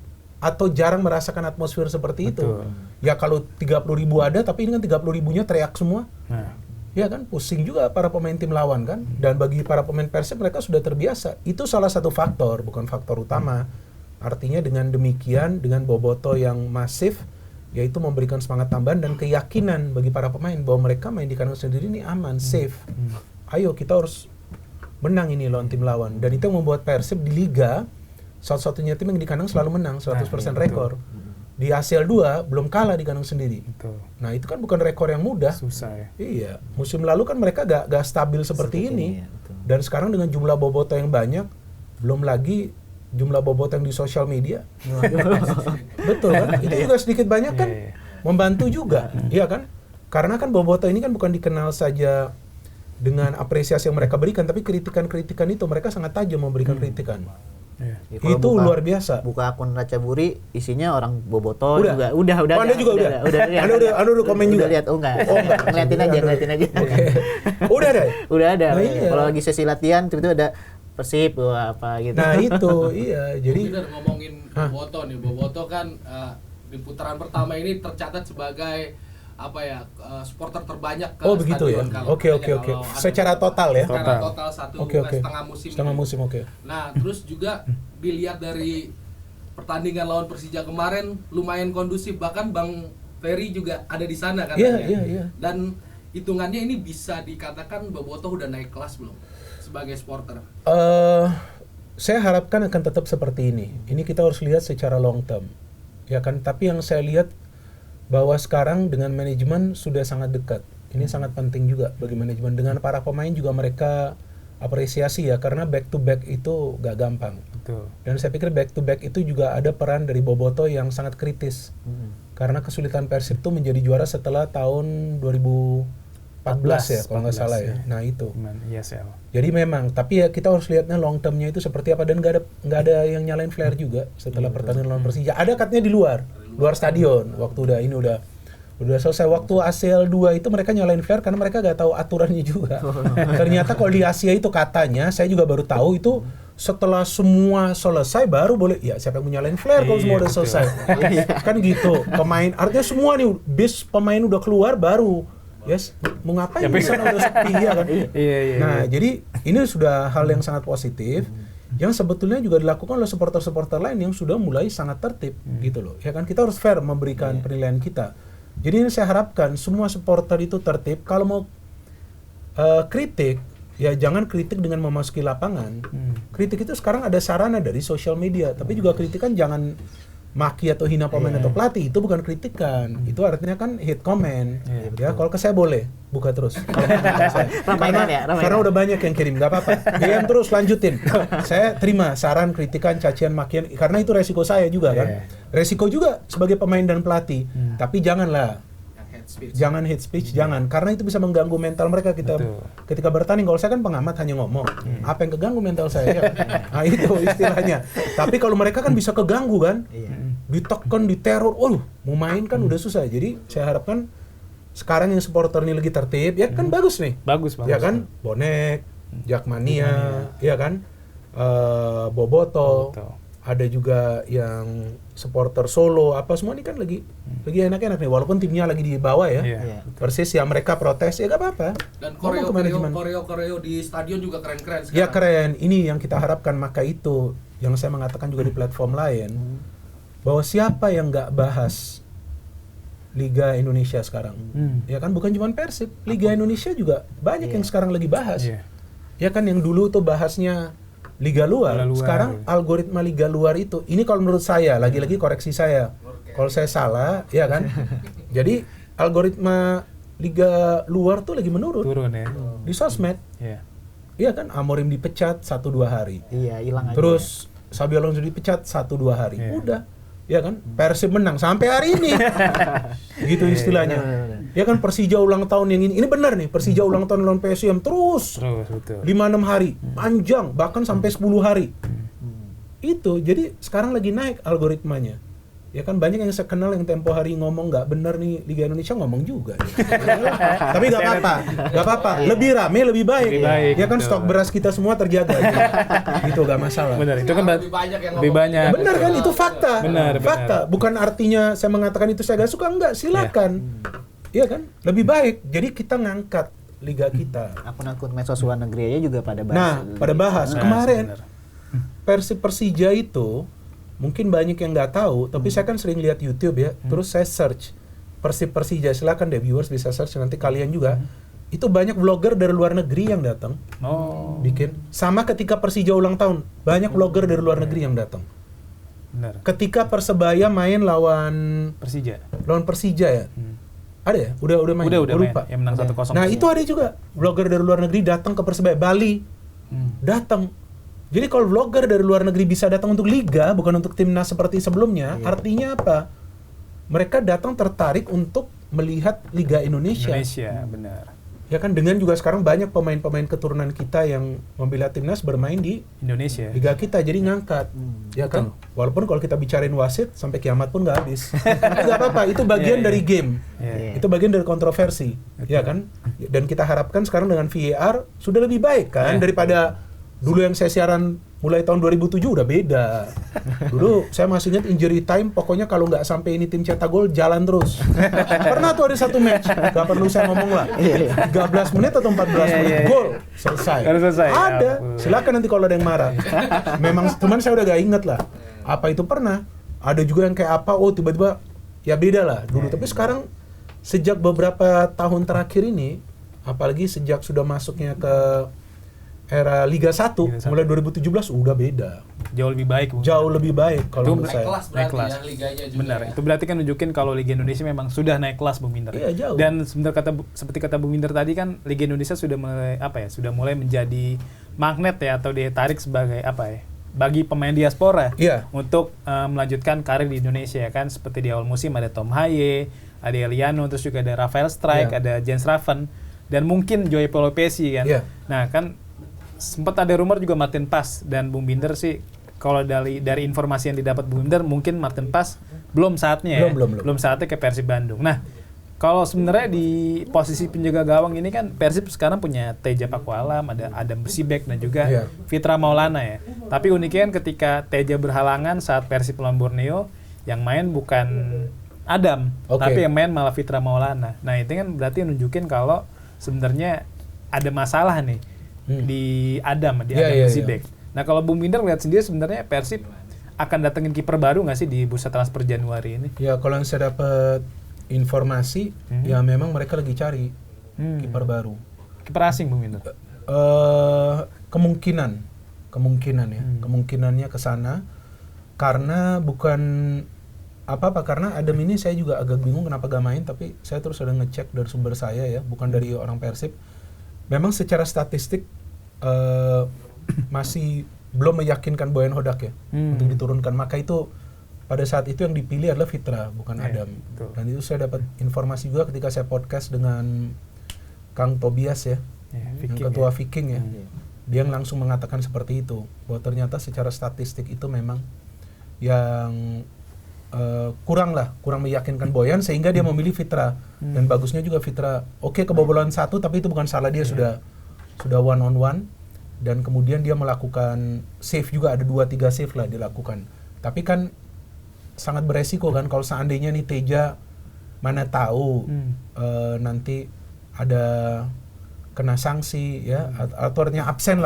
S1: atau jarang merasakan atmosfer seperti itu.
S2: Betul.
S1: Ya kalau 30.000 ada, tapi ini kan 30.000-nya teriak semua.
S2: Nah,
S1: Ya kan, pusing juga para pemain tim lawan kan. Dan bagi para pemain Persib mereka sudah terbiasa. Itu salah satu faktor, bukan faktor utama. Artinya dengan demikian, dengan boboto yang masif, yaitu memberikan semangat tambahan dan keyakinan bagi para pemain bahwa mereka main di kandang sendiri ini aman, safe. Ayo kita harus menang ini lawan tim lawan. Dan itu yang membuat Persib di Liga satu-satunya tim yang di kandang selalu menang, 100% rekor. Di ACL 2 belum kalah di kandang sendiri.
S2: betul.
S1: Nah itu kan bukan rekor yang mudah.
S2: Susah ya.
S1: Iya, musim lalu kan mereka gak stabil seperti ini.
S3: ya, betul.
S1: Dan sekarang dengan jumlah boboto yang banyak, belum lagi jumlah boboto yang di sosial media. Betul kan? Itu juga sedikit banyak kan
S2: Iya, iya.
S1: membantu juga, iya kan? Karena kan boboto ini kan bukan dikenal saja dengan apresiasi yang mereka berikan, tapi kritikan-kritikan itu mereka sangat tajam memberikan kritikan.
S2: Iya.
S3: Ya, kalau
S1: Itu luar biasa.
S3: Buka akun Racaburi isinya orang boboto
S1: Udah?
S3: juga.
S1: Oh,
S3: Udah.
S1: Anda juga udah?
S3: lihat.
S1: Anda udah komen juga?
S3: Udah lihat. Oh enggak.
S1: Oh, enggak.
S3: Ngeliatin aja.
S1: Oke. Udah ada?
S3: Udah ada.
S1: Nah, iya.
S3: Kalau lagi sesi latihan tiba-tiba ada Persib apa gitu.
S1: Nah itu, iya. Jadi
S4: Udah ngomongin Boboto nih, Boboto kan di putaran pertama ini tercatat sebagai supporter terbanyak ke
S1: oh begitu ya.
S4: stadion kalau
S1: Oke.
S4: kalau ada-
S1: Secara total ya.
S4: secara total satu
S1: Oke.
S4: setengah musim.
S1: Setengah
S4: ini.
S1: musim, oke.
S4: Nah, terus juga dilihat dari pertandingan lawan Persija kemarin lumayan kondusif, bahkan Bang Ferry juga ada di sana katanya.
S1: Iya.
S4: Dan hitungannya ini bisa dikatakan Boboto udah naik kelas belum sebagai supporter?
S1: Saya harapkan akan tetap seperti ini. Ini kita harus lihat secara long term, ya kan. Tapi yang saya lihat bahwa sekarang dengan manajemen sudah sangat dekat. Ini sangat penting juga bagi manajemen. Dengan para pemain juga mereka apresiasi ya, karena back to back itu gak gampang.
S2: Betul.
S1: Dan saya pikir back to back itu juga ada peran dari Boboto yang sangat kritis. Karena kesulitan Persib itu menjadi juara setelah tahun 2014 ya kalau nggak
S2: 14
S1: salah ya.
S2: ya.
S1: Nah itu.
S2: Gimana? ISL.
S1: Jadi memang, tapi ya kita harus lihatnya long termnya itu seperti apa, dan nggak ada yang nyalain Flair juga setelah pertandingan lawan Persija. Ada katanya di luar stadion waktu udah selesai. Waktu ACL 2 itu mereka nyalain Flair karena mereka nggak tahu aturannya juga. Ternyata kalau di Asia itu katanya, saya juga baru tahu itu setelah semua selesai baru boleh. Ya siapa yang mau nyalain Flair kalau semua udah
S2: betul.
S1: selesai. Kan gitu. Pemain artinya semua nih bis pemain udah keluar baru. Yes, mau ngapain di sana udah sepi ya kan?
S2: Iya.
S1: Nah, jadi ini sudah hal yang sangat positif yang sebetulnya juga dilakukan oleh supporter-supporter lain yang sudah mulai sangat tertib gitu loh. Ya kan, kita harus fair memberikan penilaian kita. Jadi ini saya harapkan semua supporter itu tertib. Kalau mau kritik, ya jangan kritik dengan memasuki lapangan. Kritik itu sekarang ada sarana dari sosial media, tapi juga kritikan jangan maki atau hina pemain atau pelatih, itu bukan kritikan. Itu artinya kan hate comment. Ya, kalau ke saya boleh buka terus. Karena udah banyak yang kirim, nggak apa-apa. DM terus, lanjutin. Saya terima saran, kritikan, cacian, makian, karena itu resiko saya juga kan. Resiko juga sebagai pemain dan pelatih. Tapi janganlah. Jangan hate speech, jangan, karena itu bisa mengganggu mental mereka ketika bertanding. Kalau saya kan pengamat hanya ngomong, apa yang keganggu mental saya ya? Nah itu istilahnya. Tapi kalau mereka kan bisa keganggu kan, ditekan, diteror, mau main kan udah susah. Jadi saya harapkan sekarang yang supporter ini lagi tertib, ya kan bagus nih.
S2: Bagus.
S1: Ya kan, Bonek, Jakmania, ya kan, Boboto. Ada juga yang supporter Solo, apa semua ini kan lagi enak-enak nih, walaupun timnya lagi di bawah ya. Persis ya, mereka protes ya gak apa-apa.
S4: Dan koreo di stadion juga keren-keren sekarang.
S1: Ya keren, ini yang kita harapkan. Maka itu yang saya mengatakan juga di platform lain, bahwa siapa yang gak bahas Liga Indonesia sekarang, ya kan, bukan cuma Persib, Liga Indonesia juga banyak yang sekarang lagi bahas. Ya kan, yang dulu tuh bahasnya Liga luar. Sekarang algoritma Liga luar itu, ini kalau menurut saya, lagi-lagi koreksi saya kalau saya salah, ya kan. Jadi algoritma Liga luar tuh lagi menurun.
S2: Turun ya.
S1: Di sosmed. Iya kan, Amorim dipecat 1-2 hari.
S3: Iya, hilang aja.
S1: Terus Xabi Alonso dipecat 1-2 hari. Udah. Ya kan, Persib menang sampai hari ini. Gitu istilahnya. Ya kan, Persija ulang tahun yang ini benar nih, Persija ulang tahun lawan PSM terus
S2: betul.
S1: 5-6 hari, panjang, bahkan sampai 10 hari. Itu, jadi sekarang lagi naik algoritmanya. Ya kan banyak yang saya kenal yang tempo hari ngomong nggak bener nih Liga Indonesia ngomong juga. Tapi nggak apa-apa. Lebih rame lebih baik. Ya kan stok beras kita semua terjaga. Gitu nggak masalah.
S2: Benar, itu kan
S4: lebih banyak yang
S2: lebih
S4: ngomong.
S2: banyak.
S1: Benar kan itu fakta.
S2: Benar.
S1: Bukan artinya saya mengatakan itu saya gak suka, enggak, silakan. Iya kan? Lebih baik. Jadi kita ngangkat liga kita.
S3: Akun-akun medsos luar negeri aja juga pada bahas.
S1: Nah, pada bahas kemarin
S2: benar.
S1: Persija itu mungkin banyak yang nggak tahu, tapi saya kan sering lihat YouTube ya. Terus saya search Persija, silakan deh viewers bisa search nanti kalian juga. Itu banyak vlogger dari luar negeri yang datang. Bikin. Sama ketika Persija ulang tahun, banyak vlogger dari luar negeri yang datang.
S2: Benar.
S1: Ketika Persebaya main lawan Persija ya. Ada ya? Udah main.
S2: Udah main.
S1: Lupa.
S2: Yang menang 1-0.
S1: Nah, itu ada juga vlogger dari luar negeri datang ke Persebaya Bali. Datang. Jadi kalau vlogger dari luar negeri bisa datang untuk liga, bukan untuk timnas seperti sebelumnya, artinya apa? Mereka datang tertarik untuk melihat Liga Indonesia.
S2: Benar.
S1: Ya kan, dengan juga sekarang banyak pemain-pemain keturunan kita yang membela timnas bermain di
S2: Indonesia.
S1: Liga kita, jadi ngangkat. Ya kan? Walaupun kalau kita bicarain wasit sampai kiamat pun nggak habis. Tapi nggak apa-apa, itu bagian dari game. Itu bagian dari kontroversi. Ya kan? Dan kita harapkan sekarang dengan VAR sudah lebih baik kan daripada dulu yang saya siaran mulai tahun 2007 udah beda. Dulu saya masih ingat injury time, pokoknya kalau nggak sampai ini tim cetak gol jalan terus. Pernah tuh ada satu match, nggak perlu saya ngomong lah. 13 menit atau 14 menit gol selesai. Ada. Silakan nanti kalau ada yang marah. Memang cuman saya udah gak inget lah. Apa itu pernah? Ada juga yang kayak apa? Oh tiba-tiba ya beda lah dulu. Tapi sekarang sejak beberapa tahun terakhir ini, apalagi sejak sudah masuknya ke era Liga 1, mulai 2017 udah beda.
S2: Jauh lebih baik.
S1: Jauh lebih baik kalau menurut saya.
S4: Naik kelas ya liganya juga.
S2: Benar.
S4: Ya.
S2: Itu berarti kan nunjukin kalau Liga Indonesia memang sudah naik kelas, Bung Minder.
S1: Iya, jauh.
S2: Dan seperti kata Bung Minder tadi kan Liga Indonesia sudah mulai sudah mulai menjadi magnet ya, atau ditarik sebagai bagi pemain diaspora untuk melanjutkan karir di Indonesia ya kan. Seperti di awal musim ada Tom Haye, ada Eliano, terus juga ada Rafael Strijk, ada Jens Raven, dan mungkin Joey Pelopesi kan. Nah kan sempat ada rumor juga Martin Pas, dan Bung Binder sih kalau dari informasi yang didapat Bung Binder mungkin Martin Pas belum saatnya belum saatnya ke Persib Bandung. Nah kalau sebenarnya di posisi penjaga gawang ini kan Persib sekarang punya Teja Pakualam, ada Adam Bersibek dan juga Fitra Maulana ya. Tapi uniknya kan ketika Teja berhalangan saat Persib lawan Borneo, yang main bukan Adam, tapi yang main malah Fitra Maulana. Nah itu kan berarti nunjukin kalau sebenarnya ada masalah nih di Adam Bersibek. Nah kalau Bung Binder lihat sendiri sebenarnya Persib akan datengin kiper baru nggak sih di bursa transfer Januari ini? Ya
S1: kalau yang saya dapat informasi, ya memang mereka lagi cari kiper baru.
S2: Kiper asing Bung Binder?
S1: Kemungkinannya ke sana karena bukan karena Adam ini saya juga agak bingung kenapa gak main, tapi saya terus udah ngecek dari sumber saya ya, bukan dari orang Persib. Memang secara statistik masih belum meyakinkan Boyan Hodak ya untuk diturunkan. Maka itu pada saat itu yang dipilih adalah Fitra, bukan Adam. Betul. Dan itu saya dapat informasi juga ketika saya podcast dengan Kang Tobias ya, yang ketua Viking ya. Dia langsung mengatakan seperti itu, bahwa ternyata secara statistik itu memang yang kurang meyakinkan Boyan sehingga dia memilih Fitra. Dan bagusnya juga Fitra kebobolan 1, tapi itu bukan salah dia, sudah one on one, dan kemudian dia melakukan save juga, ada 2-3 save lah dilakukan. Tapi kan sangat beresiko kan kalau seandainya nih Teja mana tahu nanti ada kena sanksi ya, atau artinya absen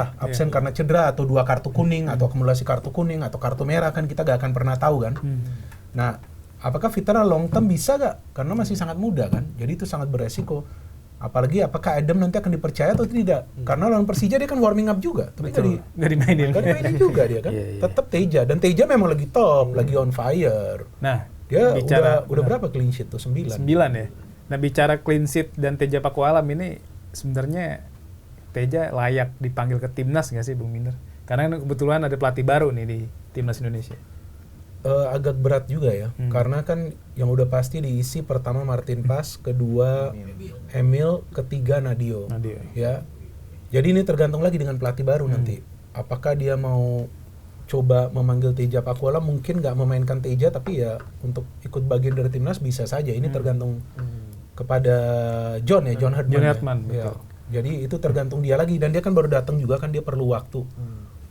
S1: karena cedera atau 2 kartu kuning atau akumulasi kartu kuning atau kartu merah, kan kita gak akan pernah tahu kan. Nah, apakah Fitra long term bisa gak? Karena masih sangat muda kan, jadi itu sangat beresiko. Apalagi apakah Adam nanti akan dipercaya atau tidak? Karena lawan Persija dia kan warming up juga, tapi
S2: nggak dimainin
S1: juga dia kan. Tetap Teja, dan Teja memang lagi top, lagi on fire.
S2: Nah,
S1: dia udah berapa clean sheet tuh? 9
S2: ya. Nah, bicara clean sheet dan Teja Pakualam ini sebenarnya Teja layak dipanggil ke timnas nggak sih Bung Minder? Karena kebetulan ada pelatih baru nih di timnas Indonesia.
S1: Agak berat juga ya, karena kan yang udah pasti diisi pertama Martin Pas, kedua Emil, ketiga Nadio. Ya. Jadi ini tergantung lagi dengan pelatih baru nanti. Apakah dia mau coba memanggil Teja Pakualam, mungkin nggak memainkan Teja, tapi ya untuk ikut bagian dari timnas bisa saja. Ini tergantung kepada John Herdman.
S2: John Herdman,
S1: Ya.
S2: betul.
S1: Jadi itu tergantung dia lagi, dan dia kan baru datang juga kan, dia perlu waktu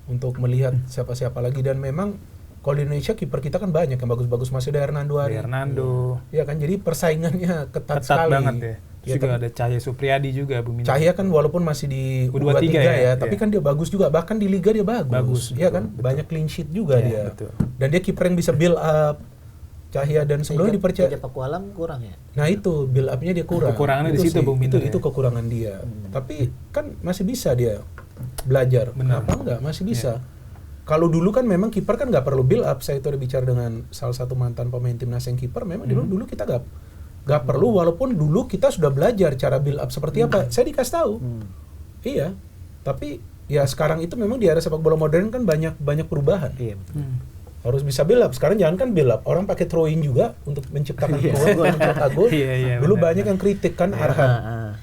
S1: untuk melihat siapa-siapa lagi. Dan memang kalau di Indonesia kiper kita kan banyak yang bagus-bagus, masih ada Hernando Ari.
S2: Hernando.
S1: Ya kan, jadi persaingannya ketat sekali.
S2: banget ya.
S1: Ya,
S2: Juga ada Cahya Supriyadi juga Bung Minder.
S1: Cahya kan walaupun masih di
S2: U23
S1: ya, tapi
S2: iya.
S1: kan dia bagus juga, bahkan di liga dia bagus. Iya kan,
S2: betul.
S1: banyak clean sheet juga
S2: Iya,
S1: dia.
S2: betul.
S1: Dan dia kiper yang bisa build up. Cahya dan sebelumnya dipercaya.
S3: Teja Pakualam kurang ya.
S1: Nah itu build up-nya dia kurang.
S2: Kekurangannya di situ, Bung Minder,
S1: Itu
S2: ya.
S1: kekurangan dia. Tapi kan masih bisa dia belajar.
S2: Benar.
S1: Kenapa enggak? Masih bisa. Kalau dulu kan memang kiper kan nggak perlu build up. Saya itu ada bicara dengan salah satu mantan pemain timnas yang kiper. Memang dulu kita nggak perlu, walaupun dulu kita sudah belajar cara build up seperti apa. Saya dikasih tahu. Iya. Tapi ya sekarang itu memang di era sepak bola modern kan banyak perubahan.
S3: Iya.
S1: Harus bisa build up. Sekarang jangan kan build up, orang pakai throw-in juga untuk menciptakan peluang mencetak gol.
S2: Iya,
S1: Dulu
S2: benar,
S1: banyak yang kritik kan Arhan.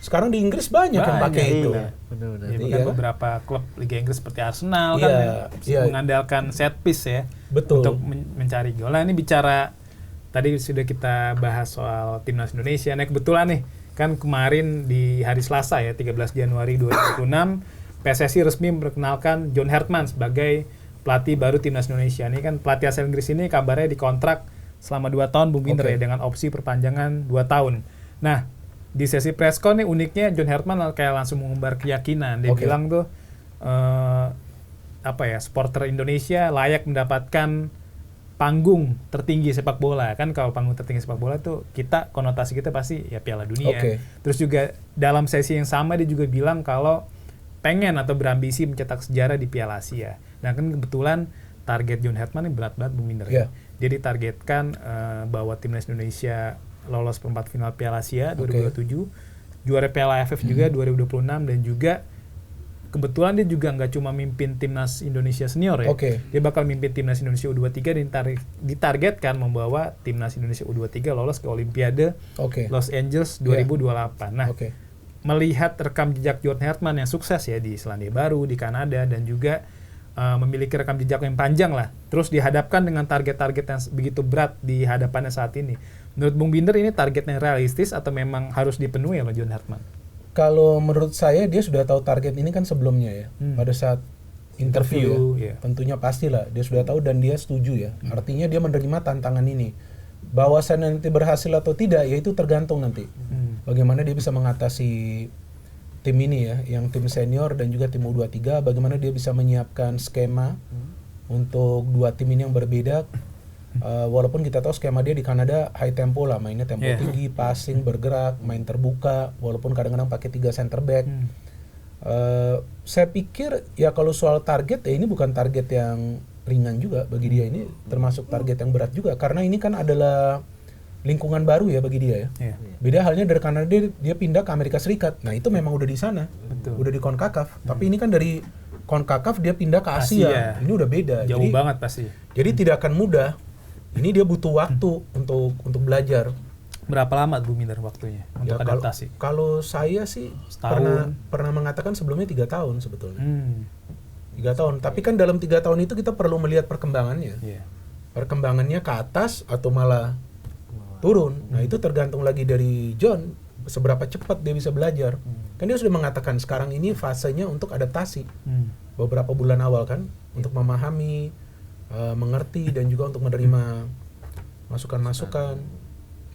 S1: Sekarang di Inggris banyak yang pakai itu.
S3: Benar-benar.
S2: Ya,
S1: Iya.
S2: bahkan beberapa klub Liga Inggris seperti Arsenal
S1: Iya,
S2: kan
S1: iya.
S2: mengandalkan set piece ya.
S1: Betul.
S2: Untuk mencari gol. Nah, ini bicara tadi sudah kita bahas soal timnas Indonesia. Nah, kebetulan nih kan kemarin di hari Selasa ya 13 Januari 2026 PSSI resmi memperkenalkan John Herdman sebagai pelatih baru timnas Indonesia. Ini kan pelatih asal Inggris ini kabarnya dikontrak selama 2 tahun Bung Binder ya, dengan opsi perpanjangan 2 tahun. Nah, di sesi preskon nih uniknya John Herdman kayak langsung mengumbar keyakinan. Dia bilang tuh supporter Indonesia layak mendapatkan panggung tertinggi sepak bola. Kan kalau panggung tertinggi sepak bola tuh konotasi kita pasti ya Piala Dunia. Terus juga dalam sesi yang sama dia juga bilang kalau pengen atau berambisi mencetak sejarah di Piala Asia. Nah kan kebetulan target John Herdman ini berat banget Bung Minder.
S1: Yeah.
S2: Dia ditargetkan bahwa timnas Indonesia lolos perempat final Piala Asia 2027, juara Piala AFF juga 2026, dan juga kebetulan dia juga nggak cuma mimpin timnas Indonesia senior ya. Dia bakal mimpin timnas Indonesia U23 dan ditargetkan membawa timnas Indonesia U23 lolos ke Olimpiade Los Angeles 2028. Nah, melihat rekam jejak John Herdman yang sukses ya di Selandia Baru, di Kanada, dan juga memiliki rekam jejak yang panjang lah. Terus dihadapkan dengan target-target yang begitu berat di hadapannya saat ini. Menurut Bung Binder ini target yang realistis atau memang harus dipenuhi oleh John Herdman?
S1: Kalau menurut saya dia sudah tahu target ini kan sebelumnya ya. Pada saat interview ya. Tentunya pastilah dia sudah tahu dan dia setuju ya. Artinya dia menerima tantangan ini. Bahwasannya nanti berhasil atau tidak ya itu tergantung nanti. Bagaimana dia bisa mengatasi tim ini ya, yang tim senior dan juga tim U23, bagaimana dia bisa menyiapkan skema untuk dua tim ini yang berbeda. Walaupun kita tahu skema dia di Kanada high tempo lah, mainnya tempo tinggi, passing, bergerak, main terbuka, walaupun kadang-kadang pakai 3 center back. Saya pikir ya kalau soal target ya ini bukan target yang ringan juga bagi dia, ini termasuk target yang berat juga karena ini kan adalah lingkungan baru ya bagi dia ya. Beda halnya dari Kanada dia pindah ke Amerika Serikat. Nah, itu memang udah di sana. Udah di CONCACAF. Tapi ini kan dari CONCACAF dia pindah ke Asia. Ini udah beda.
S2: Jauh banget pasti.
S1: Jadi tidak akan mudah. Ini dia butuh waktu untuk belajar.
S2: Berapa lama Bu Minder waktunya untuk adaptasi?
S1: Kalau saya sih pernah mengatakan sebelumnya 3 tahun sebetulnya. 3 tahun. Tapi kan dalam 3 tahun itu kita perlu melihat perkembangannya. Perkembangannya ke atas atau malah turun. Nah, itu tergantung lagi dari John seberapa cepat dia bisa belajar. Kan dia sudah mengatakan sekarang ini fasenya untuk adaptasi. Beberapa bulan awal kan untuk memahami, mengerti, dan juga untuk menerima masukan-masukan.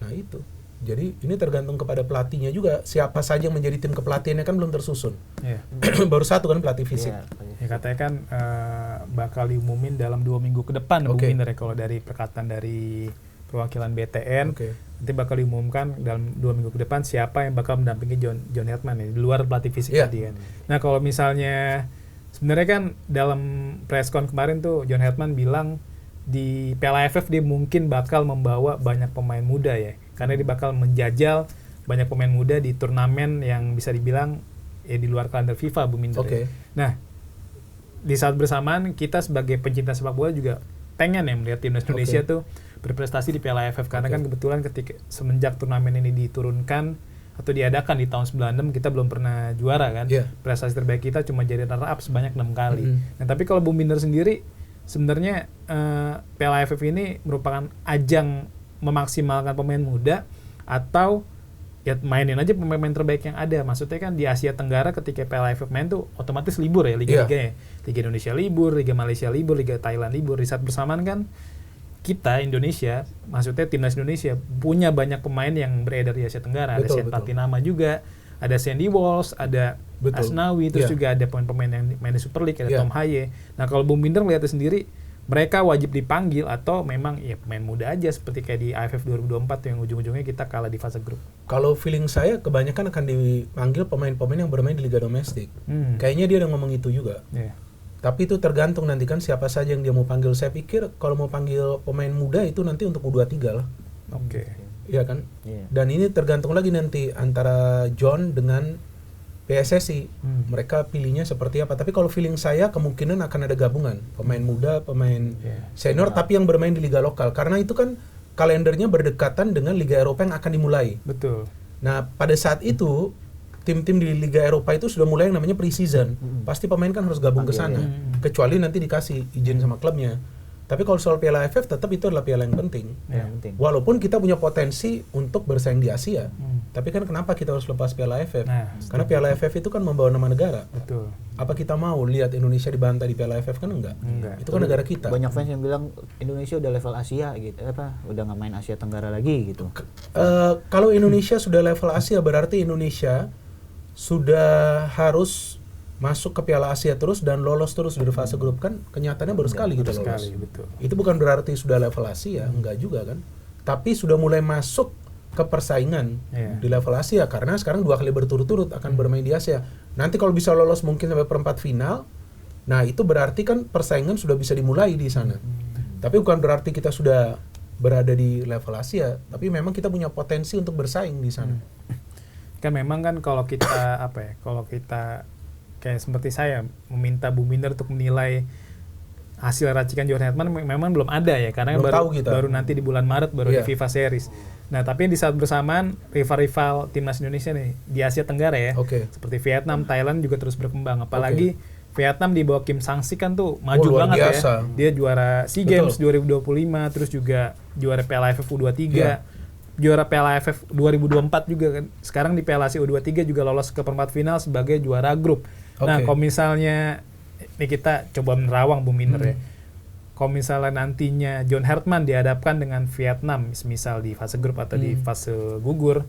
S1: Nah, itu. Jadi ini tergantung kepada pelatihnya juga. Siapa saja yang menjadi tim kepelatihannya kan belum tersusun. Baru 1 kan pelatih fisik.
S2: Ya katanya kan bakal diumumin dalam 2 minggu ke depan Bu Minder ya, kalau dari perkataan dari perwakilan BTN. Nanti bakal diumumkan dalam 2 minggu ke depan siapa yang bakal mendampingi John Herdman ya, di luar pelatih fisik tadi kan. Nah, kalau misalnya sebenarnya kan dalam preskon kemarin tuh John Herdman bilang di Piala AFF dia mungkin bakal membawa banyak pemain muda ya, karena dia bakal menjajal banyak pemain muda di turnamen yang bisa dibilang ya di luar kalender FIFA Bu Minder. Nah, di saat bersamaan kita sebagai pencinta sepak bola juga pengen ya melihat timnas Indonesia tuh berprestasi di Piala AFF, karena kan kebetulan ketika semenjak turnamen ini diturunkan atau diadakan di tahun 96 kita belum pernah juara kan. Prestasi terbaik kita cuma jadi runner up sebanyak 6 kali. Nah, tapi kalau Bung Binder sendiri sebenarnya Piala AFF ini merupakan ajang memaksimalkan pemain muda atau ya mainin aja pemain terbaik yang ada. Maksudnya kan di Asia Tenggara ketika Piala AFF main tuh otomatis libur ya liga-liganya. Liga Indonesia libur, Liga Malaysia libur, Liga Thailand libur. Di saat bersamaan kan kita Indonesia, maksudnya timnas Indonesia punya banyak pemain yang beredar di Asia Tenggara. Ada Shane Patinama juga, ada Sandy Walsh, ada Asnawi, terus juga ada pemain-pemain yang main di Super League, ada Tom Haye. Nah kalau Bung Binder melihatnya sendiri, mereka wajib dipanggil atau memang ya pemain muda aja seperti kayak di AFF 2024 yang ujung-ujungnya kita kalah di fase grup.
S1: Kalau feeling saya kebanyakan akan dipanggil pemain-pemain yang bermain di liga domestik. Kayaknya dia udah ngomong itu juga. Tapi itu tergantung nanti kan siapa saja yang dia mau panggil. Saya pikir kalau mau panggil pemain muda itu nanti untuk U23 lah. Iya kan? Dan ini tergantung lagi nanti antara John dengan PSSI, mereka pilihnya seperti apa. Tapi kalau feeling saya kemungkinan akan ada gabungan pemain muda, pemain senior, tapi yang bermain di liga lokal. Karena itu kan kalendernya berdekatan dengan Liga Eropa yang akan dimulai.
S2: Betul.
S1: Nah pada saat itu tim-tim di Liga Eropa itu sudah mulai yang namanya pre-season. Pasti pemain kan harus gabung ke sana. Kecuali nanti dikasih izin sama klubnya. Tapi kalau soal Piala AFF tetap itu adalah piala yang penting. Walaupun kita punya potensi untuk bersaing di Asia. Tapi kan kenapa kita harus lepas Piala AFF? Karena Piala AFF itu kan membawa nama negara.
S2: Betul.
S1: Apa kita mau lihat Indonesia dibantai di Piala AFF? Kan enggak. Itu kan negara kita.
S3: Banyak fans yang bilang Indonesia udah level Asia gitu. Udah nggak main Asia Tenggara lagi gitu.
S1: Kalau Indonesia sudah level Asia berarti Indonesia sudah harus masuk ke Piala Asia terus dan lolos terus dari fase grup. Kan kenyataannya baru sekali kita lolos.
S2: Betul.
S1: Itu bukan berarti sudah level Asia, enggak juga kan. Tapi sudah mulai masuk ke persaingan di level Asia karena sekarang 2 kali berturut-turut akan bermain di Asia. Nanti kalau bisa lolos mungkin sampai perempat final, nah itu berarti kan persaingan sudah bisa dimulai di sana. Tapi bukan berarti kita sudah berada di level Asia, tapi memang kita punya potensi untuk bersaing di sana.
S2: Kan memang kan kalau kita kalau kita kayak seperti saya meminta Bung Binder untuk menilai hasil racikan John Hetman memang belum ada ya karena baru nanti di bulan Maret baru di FIFA Series. Nah tapi di saat bersamaan rival-rival timnas Indonesia nih di Asia Tenggara ya seperti Vietnam, Thailand juga terus berkembang. Apalagi Vietnam di bawah Kim Sang-sik kan tuh maju banget
S1: biasa.
S2: Ya. Dia juara SEA Games 2025 terus juga juara Piala AFF U23. Juara Piala AFF 2024 juga kan. Sekarang di Piala Asia U23 juga lolos ke perempat final sebagai juara grup. Nah, kalau misalnya ini kita coba menerawang Bung Binder ya. Kalau misalnya nantinya John Hetman dihadapkan dengan Vietnam, misal di fase grup atau di fase gugur,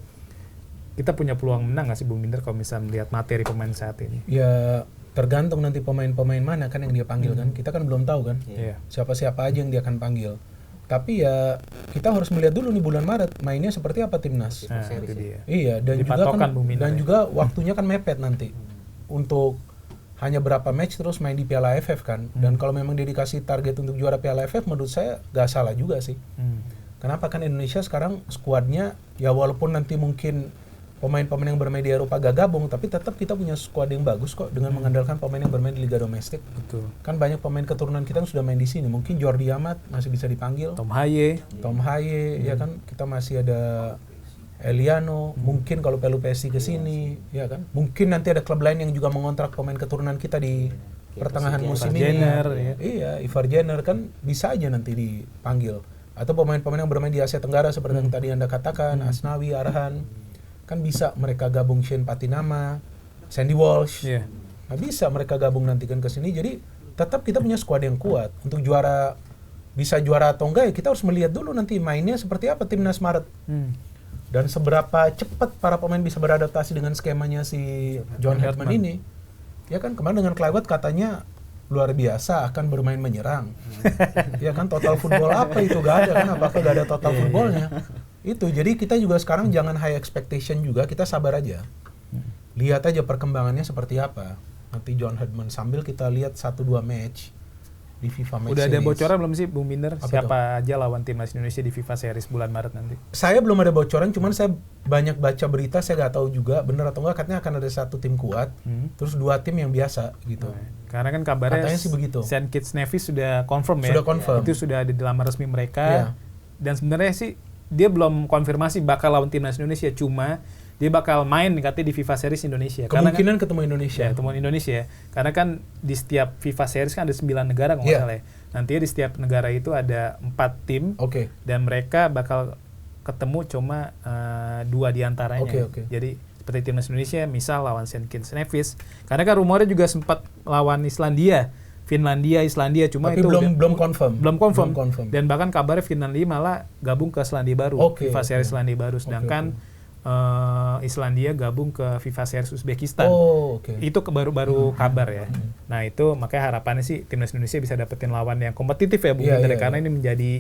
S2: kita punya peluang menang nggak sih Bung Binder kalau misalnya melihat materi pemain saat ini?
S1: Ya tergantung nanti pemain-pemain mana kan yang dia panggil kan. Kita kan belum tahu kan siapa-siapa aja yang dia akan panggil. Tapi ya kita harus melihat dulu nih bulan Maret mainnya seperti apa timnas.
S2: Itu dia.
S1: Iya dan juga kan juga waktunya kan mepet nanti untuk hanya berapa match terus main di Piala AFF kan. Dan kalau memang dia dikasih target untuk juara Piala AFF menurut saya gak salah juga sih. Kenapa kan Indonesia sekarang skuadnya ya walaupun nanti mungkin pemain-pemain yang bermain di Eropa gak gabung, tapi tetap kita punya skuad yang bagus kok dengan mengandalkan pemain yang bermain di Liga Domestik.
S2: Betul.
S1: Kan banyak pemain keturunan kita yang sudah main di sini. Mungkin Jordi Amat masih bisa dipanggil.
S2: Tom Haye,
S1: ya kan. Kita masih ada Eliano, mungkin kalau Pelu PSI ke sini, ya kan. Mungkin nanti ada klub lain yang juga mengontrak pemain keturunan kita di pertengahan musim ini. Iya, Ivar Jenner kan bisa aja nanti dipanggil. Atau pemain-pemain yang bermain di Asia Tenggara seperti yang tadi Anda katakan, Asnawi, Arhan. Kan bisa mereka gabung Shane Patinama, Sandy Walsh. Nah, bisa mereka gabung nanti kan ke sini. Jadi tetap kita punya skuad yang kuat. Untuk juara, bisa juara atau enggak ya kita harus melihat dulu nanti mainnya seperti apa timnas Maret. Dan seberapa cepat para pemain bisa beradaptasi dengan skemanya si John Hetman ini. Ya kan kemarin dengan Kluivert katanya luar biasa akan bermain menyerang. Ya kan total football apa itu gak ada kan, apakah gak ada total footballnya. Itu jadi kita juga sekarang jangan high expectation juga, kita sabar aja. Lihat aja perkembangannya seperti apa. Nanti John Hetman sambil kita lihat 1-2 match di FIFA Match
S2: Udah
S1: Series.
S2: ada bocoran belum sih Bung Binder?
S1: Apa
S2: siapa aja lawan timnas Indonesia di FIFA Series bulan Maret nanti?
S1: Saya belum ada bocoran, cuman saya banyak baca berita, saya nggak tahu juga benar atau enggak, katanya akan ada 1 tim kuat, terus 2 tim yang biasa gitu.
S2: Karena kan kabarnya
S1: katanya sih begitu.
S2: St. Kitts Nevis sudah confirm ya.
S1: Sudah confirm.
S2: Itu sudah ada di laman resmi mereka. Dan sebenarnya sih dia belum konfirmasi bakal lawan timnas Indonesia, cuma dia bakal main katanya di FIFA Series Indonesia.
S1: Kemungkinan kan, ketemu Indonesia.
S2: Ya, ketemu Indonesia. Karena kan di setiap FIFA Series kan ada 9 negara kalau nggak salah ya. Nantinya di setiap negara itu ada 4 tim
S1: Oke.
S2: dan mereka bakal ketemu cuma 2 diantaranya.
S1: Oke.
S2: Jadi seperti timnas Indonesia misal lawan St. Kitts Nevis, karena kan rumornya juga sempat lawan Islandia, Finlandia, Islandia, cuma
S1: Tapi
S2: itu
S1: belum confirm.
S2: belum confirm. Dan bahkan kabarnya Finlandia malah gabung ke Selandia Baru, FIFA Series Selandia Baru, sedangkan Islandia gabung ke FIFA Series Uzbekistan. Itu baru kabar ya. Nah itu makanya harapannya sih timnas Indonesia bisa dapetin lawan yang kompetitif ya, Bung Indra, karena ini menjadi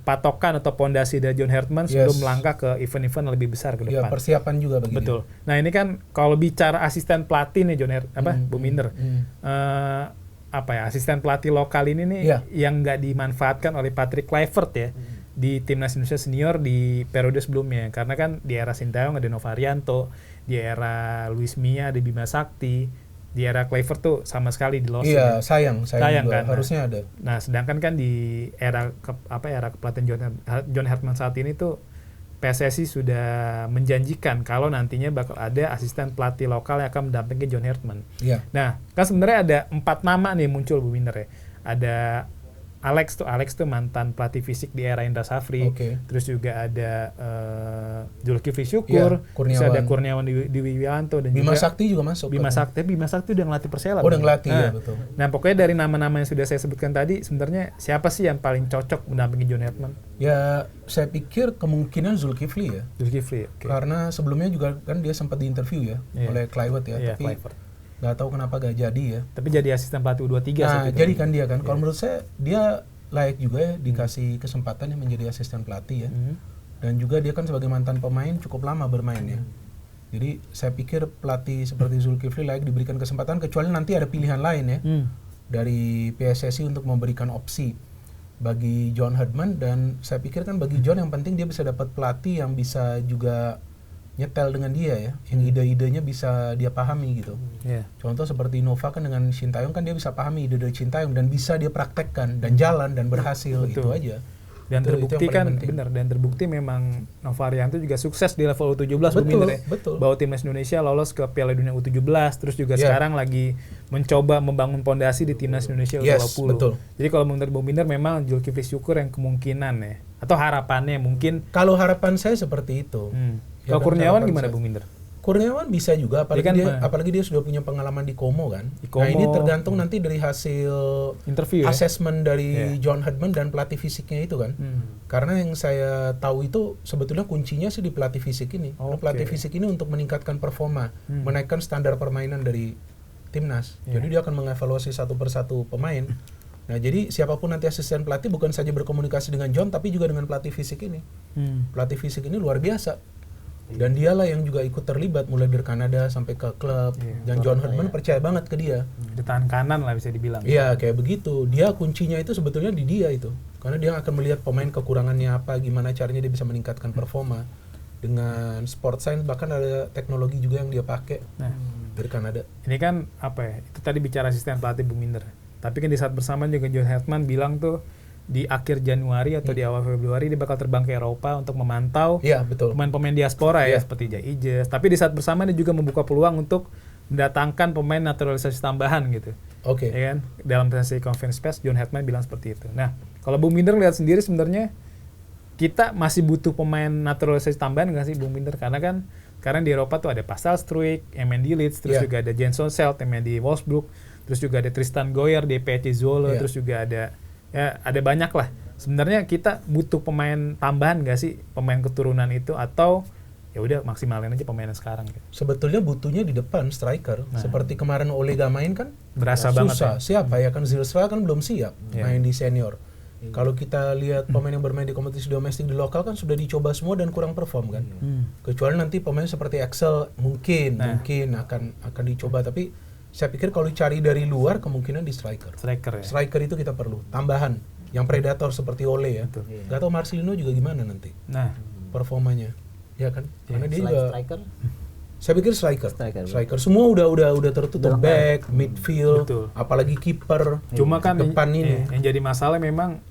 S2: patokan atau pondasi dari John Hartman sebelum melangkah ke event-event lebih besar ke depan.
S1: Persiapan juga bagi
S2: Betul. Nah ini kan kalau bicara asisten pelatih nih Bung Minder, asisten pelatih lokal ini nih yang nggak dimanfaatkan oleh Patrick Kluivert ya di timnas Indonesia senior di periode sebelumnya, karena kan di era Sintayong ada Novarianto, di era Luis Mia ada Bima Sakti, di era Kluivert tuh sama sekali di loss.
S1: Iya, sayang
S2: kan.
S1: Harusnya ada.
S2: Nah, sedangkan kan di era kepelatihan John Hartman saat ini tuh PSSI sudah menjanjikan kalau nantinya bakal ada asisten pelatih lokal yang akan mendampingi John Hartman.
S1: Iya.
S2: Nah, kan sebenarnya ada 4 nama nih muncul Bu Minder ya. Ada Alex tuh mantan pelatih fisik di era Indra Safri. Terus juga ada Zulkifli Syukur, terus ada Kurniawan Wiwianto dan
S1: Bima
S2: juga
S1: Sakti juga masuk.
S2: Bima Sakti udah ngelatih Persela.
S1: Udah ngelatih ya, betul.
S2: Nah, pokoknya dari nama-nama yang sudah saya sebutkan tadi, sebenarnya siapa sih yang paling cocok mendampingi John Hartman?
S1: Ya, saya pikir kemungkinan Zulkifli ya.
S2: Zulkifli,
S1: Karena sebelumnya juga kan dia sempat diinterview ya oleh Kluivert ya, tapi nggak tahu kenapa gak jadi ya.
S2: Tapi jadi asisten pelatih U23
S1: Nah, jadi kan dia kan. Kalau menurut saya dia layak juga ya dikasih kesempatan ya menjadi asisten pelatih ya. Dan juga dia kan sebagai mantan pemain cukup lama bermain ya. Jadi saya pikir pelatih seperti Zulkifli layak diberikan kesempatan, kecuali nanti ada pilihan lain ya dari PSSI untuk memberikan opsi bagi John Hartman. Dan saya pikir kan bagi John yang penting dia bisa dapat pelatih yang bisa juga nyetel dengan dia ya, yang ide-idenya bisa dia pahami gitu. Contoh seperti Nova kan dengan Sintayong kan dia bisa pahami ide-ide Sintayong dan bisa dia praktekkan dan jalan dan berhasil. Itu aja.
S2: Dan terbukti kan benar, dan terbukti memang Novarianto juga sukses di level U17
S1: betul.
S2: Bawa timnas Indonesia lolos ke Piala Dunia U17, terus juga sekarang lagi mencoba membangun pondasi di timnas Indonesia U20. Jadi kalau menurut Bung Binder memang Zulkifli Syukur yang kemungkinan ya, atau harapannya mungkin.
S1: Kalau harapan saya seperti itu.
S2: Kalau Kurniawan gimana Bung Minder?
S1: Kurniawan bisa juga, apalagi dia sudah punya pengalaman di Como kan. Nah ini tergantung nanti dari hasil
S2: interview
S1: assessment dari John Hartman dan pelatih fisiknya itu kan. Karena yang saya tahu itu sebetulnya kuncinya sih di pelatih fisik ini. Pelatih fisik ini untuk meningkatkan performa, menaikkan standar permainan dari timnas. Jadi dia akan mengevaluasi satu persatu pemain. Nah jadi siapapun nanti asisten pelatih bukan saja berkomunikasi dengan John, tapi juga dengan pelatih fisik ini. Pelatih fisik ini luar biasa. Dan dialah yang juga ikut terlibat mulai dari Kanada sampai ke klub. Dan John Hartman percaya banget ke dia.
S2: Di tangan kanan lah bisa dibilang.
S1: Iya kayak begitu. Dia kuncinya itu sebetulnya di dia itu. Karena dia akan melihat pemain kekurangannya apa, gimana caranya dia bisa meningkatkan performa. Dengan sport science, bahkan ada teknologi juga yang dia pakai dari Kanada.
S2: Ini kan itu tadi bicara asisten pelatih Bung Minder. Tapi kan di saat bersamaan juga John Hartman bilang tuh di akhir Januari atau di awal Februari dia bakal terbang ke Eropa untuk memantau pemain-pemain diaspora ya seperti Jai Ijes. Tapi di saat bersamaan dia juga membuka peluang untuk mendatangkan pemain naturalisasi tambahan gitu. Ya kan? Dalam sesi conference pers John Hartman bilang seperti itu. Nah, kalau Bung Binder lihat sendiri sebenarnya kita masih butuh pemain naturalisasi tambahan nggak sih Bung Binder? Karena kan sekarang di Eropa tuh ada Pascal Struijk, yang main di Leeds, terus juga ada Jenson Selt yang main di Wolfsburg, terus juga ada Tristan Goyer di PC Zwolle, terus juga ada banyak lah. Sebenarnya kita butuh pemain tambahan nggak sih, pemain keturunan itu, atau ya udah maksimalin aja pemain sekarang gitu.
S1: Sebetulnya butuhnya di depan striker. Seperti kemarin Olega main kan
S2: berasa banget
S1: susah. Siapa ya kan Zilstra kan belum siap main di senior. Kalau kita lihat pemain yang bermain di kompetisi domestik di lokal kan sudah dicoba semua dan kurang perform kan. Kecuali nanti pemain seperti Axel mungkin akan dicoba, tapi saya pikir kalau dicari dari luar kemungkinan di striker. Striker itu kita perlu tambahan yang predator seperti Ole ya. Gak tahu Marcelino juga gimana nanti performanya, ya kan? Karena dia juga striker. Saya pikir striker. Semua udah tertutup, back, midfield, apalagi kiper.
S2: Cuma kan
S1: depan ini
S2: yang jadi masalah memang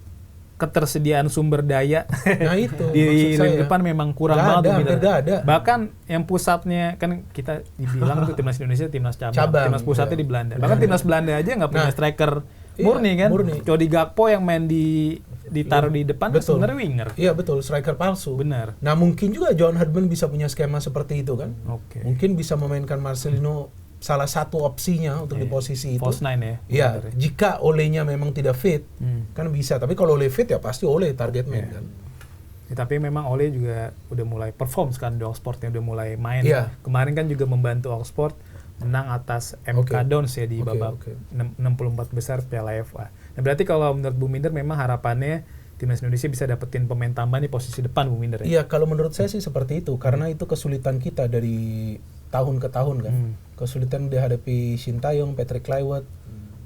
S2: ketersediaan sumber daya.
S1: Nah itu
S2: di depan memang kurang banget.
S1: Gak ada.
S2: Bahkan yang pusatnya kan kita dibilang tuh timnas Indonesia timnas cabang. Timnas pusatnya di Belanda. Bahkan timnas Belanda aja nggak punya striker
S1: Iya,
S2: murni kan.
S1: murni.
S2: Cody Gakpo yang main ditaruh di depan kan
S1: Betul.
S2: sebenarnya winger.
S1: Iya betul, striker palsu.
S2: Benar.
S1: Nah mungkin juga John Herdman bisa punya skema seperti itu kan.
S2: Oke.
S1: Mungkin bisa memainkan Marcelino salah satu opsinya untuk di posisi itu.
S2: False nine ya.
S1: Iya,
S2: Benar ya.
S1: jika Ole-nya memang tidak fit, kan bisa. Tapi kalau Ole fit ya pasti Ole target man kan.
S2: Ya, tapi memang Ole juga udah mulai perform sekarang di Oxford, udah mulai main.
S1: Iya.
S2: Kemarin kan juga membantu Oxford menang atas MK
S1: Oke.
S2: Dons ya di
S1: Oke,
S2: babak
S1: oke.
S2: 64 besar Piala FA. Nah berarti kalau menurut Bung Minder memang harapannya timnas Indonesia bisa dapetin pemain tambahan di posisi depan Bung Minder ya?
S1: Iya, kalau menurut saya sih seperti itu. Karena itu kesulitan kita dari tahun ke tahun kan. Kesulitan dihadapi Sintayong, Patrick Kluivert.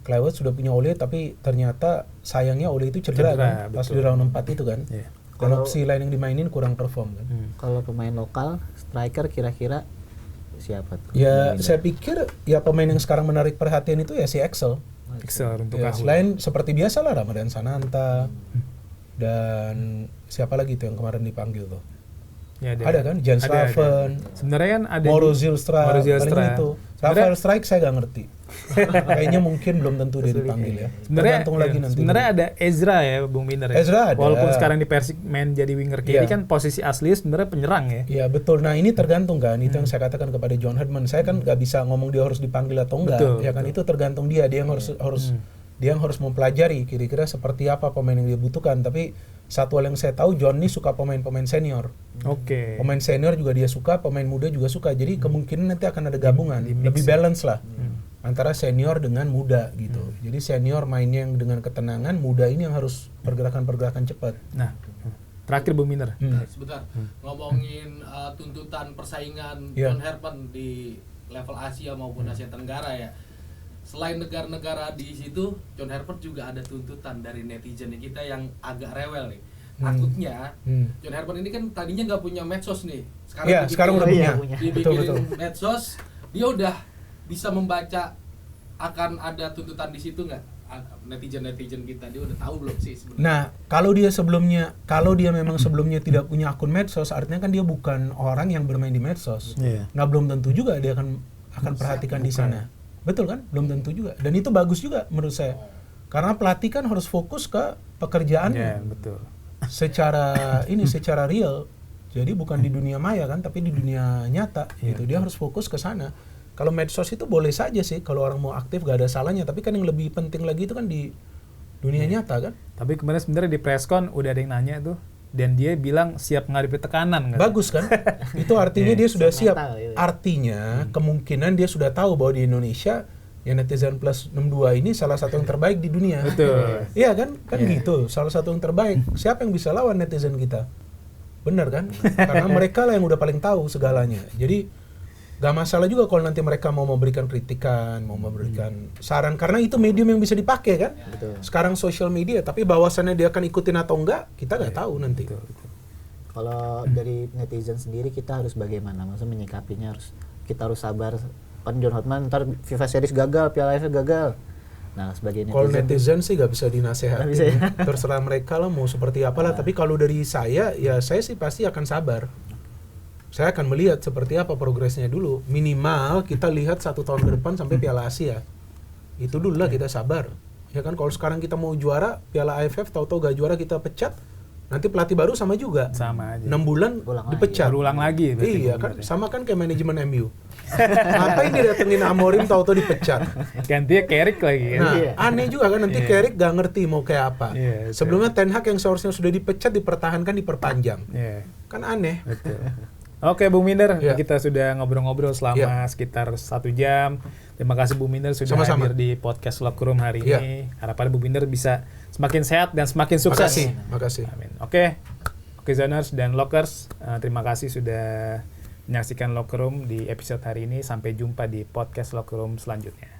S1: Kluivert sudah punya Ole, tapi ternyata sayangnya Ole itu cedera kan. Pas
S2: betul.
S1: di round 4 itu kan.
S2: Iya.
S1: Dan opsi lain yang dimainin kurang perform kan.
S3: Kalau pemain lokal, striker kira-kira siapa tuh?
S1: Ya, saya pikir ya pemain yang sekarang menarik perhatian itu ya si Axel.
S2: Excel untuk
S1: Ya,
S2: Kahul.
S1: selain seperti biasa lah Ramadan Sananta dan siapa lagi tuh yang kemarin dipanggil tuh?
S2: Ya,
S1: Ada kan? Jens
S2: Ada.
S1: Slaven,
S2: Sebenarnya kan ada
S1: Mauro Zylstra,
S2: Mauro
S1: paling
S2: Zylstra.
S1: itu. Rafael Strike saya nggak ngerti. Kayaknya mungkin belum tentu dia dipanggil ya.
S2: Sebenarnya
S1: Tergantung lagi nanti.
S2: sebenarnya ada Ezra ya Bung Minder ya.
S1: Ezra ada.
S2: Walaupun sekarang di Persik main jadi winger kiri
S1: Iya.
S2: kan posisi asli sebenarnya penyerang ya.
S1: Ya betul. Nah ini tergantung kan. Itu yang saya katakan kepada John Herdman. Saya kan nggak bisa ngomong dia harus dipanggil atau enggak.
S2: Betul,
S1: Ya kan itu tergantung dia. Dia yang harus mempelajari kira-kira seperti apa pemain yang dia butuhkan. Tapi satu hal yang saya tahu, John ini suka pemain-pemain senior.
S2: Oke.
S1: Pemain senior juga dia suka, pemain muda juga suka. Jadi kemungkinan nanti akan ada gabungan, lebih balance lah antara senior dengan muda gitu. Jadi senior mainnya yang dengan ketenangan, muda ini yang harus pergerakan-pergerakan cepat.
S2: Nah, terakhir Bung Minder.
S4: Sebentar, ngomongin tuntutan persaingan
S1: Iya.
S4: John Herdman di level Asia maupun Asia Tenggara ya. Selain negara-negara di situ, John Herdman juga ada tuntutan dari netizen kita yang agak rewel nih. Takutnya John Herdman ini kan tadinya nggak punya medsos nih.
S1: Iya, sekarang udah punya.
S4: Dibikinin
S1: Betul.
S4: medsos, dia udah bisa membaca akan ada tuntutan di situ nggak? Netizen kita dia udah tahu belum sih sebenarnya?
S1: Nah, kalau dia memang sebelumnya tidak punya akun medsos, artinya kan dia bukan orang yang bermain di medsos.
S2: Iya.
S1: Nah, belum tentu juga dia akan perhatikan di sana. Betul kan? Belum tentu juga. Dan itu bagus juga menurut saya. Karena pelatih kan harus fokus ke pekerjaannya.
S2: Ya, betul.
S1: secara real. Jadi bukan di dunia maya kan, tapi di dunia nyata gitu. Dia harus fokus ke sana. Kalau medsos itu boleh saja sih kalau orang mau aktif gak ada salahnya, tapi kan yang lebih penting lagi itu kan di dunia nyata kan.
S2: Tapi kemarin sebenarnya di preskon udah ada yang nanya tuh dan dia bilang siap menghadapi tekanan kan?
S1: Bagus kan? Itu artinya dia sudah siap.
S3: mental, iya.
S1: Artinya kemungkinan dia sudah tahu bahwa di Indonesia ya netizen plus 62 ini salah satu yang terbaik di dunia.
S2: Betul.
S1: Iya kan? Kan gitu. Salah satu yang terbaik. Siapa yang bisa lawan netizen kita? Benar kan? Karena mereka lah yang udah paling tahu segalanya. Jadi gak masalah juga kalau nanti mereka mau memberikan kritikan, mau memberikan saran, karena itu medium yang bisa dipakai kan.
S3: Betul.
S1: Sekarang social media, tapi bahwasannya dia akan ikutin atau enggak, kita nggak tahu nanti.
S3: Kalau dari netizen sendiri kita harus bagaimana? Maksudnya menyikapinya kita harus sabar. Kan John Herdman ntar FIFA Series gagal, Piala AFF gagal. Nah sebagai
S1: Kalau
S3: netizen,
S1: netizen sih nggak bisa dinasehatin.
S3: Nggak bisa ya.
S1: Terserah mereka lah mau seperti apalah. Tapi kalau dari saya, ya saya sih pasti akan sabar. Saya akan melihat seperti apa progresnya dulu. Minimal kita lihat 1 tahun ke depan sampai Piala Asia. Itu dulu lah kita sabar. Ya kan kalau sekarang kita mau juara Piala AFF, tahu-tahu gak juara kita pecat. Nanti pelatih baru sama juga.
S2: Sama aja.
S1: 6 bulan
S3: Ulang
S1: dipecat.
S2: Berulang lagi. berarti
S1: Iya
S2: Bung
S1: kan,
S2: Minder ya.
S1: sama kan kayak manajemen MU. Ngapain didatengin Amorim tahu-tahu dipecat.
S2: Gantinya Carrick lagi kan?
S1: Nah,
S3: Iya.
S1: aneh juga kan nanti Carrick gak ngerti mau kayak apa.
S2: Iya, betul.
S1: Sebelumnya Ten Hag yang seharusnya sudah dipecat dipertahankan diperpanjang.
S2: Iya.
S1: Kan aneh.
S2: Betul. Oke Bung Minder,
S1: Ya.
S2: kita sudah ngobrol-ngobrol selama sekitar 1 jam. Terima kasih Bung Minder sudah
S1: Sama-sama.
S2: hadir di podcast Locker Room hari
S1: Ya.
S2: ini. Harapan Bung Minder bisa semakin sehat dan semakin sukses.
S1: Makasih.
S2: Amin. Oke Zoners dan Lockers, terima kasih sudah menyaksikan Locker Room di episode hari ini. Sampai jumpa di podcast Locker Room selanjutnya.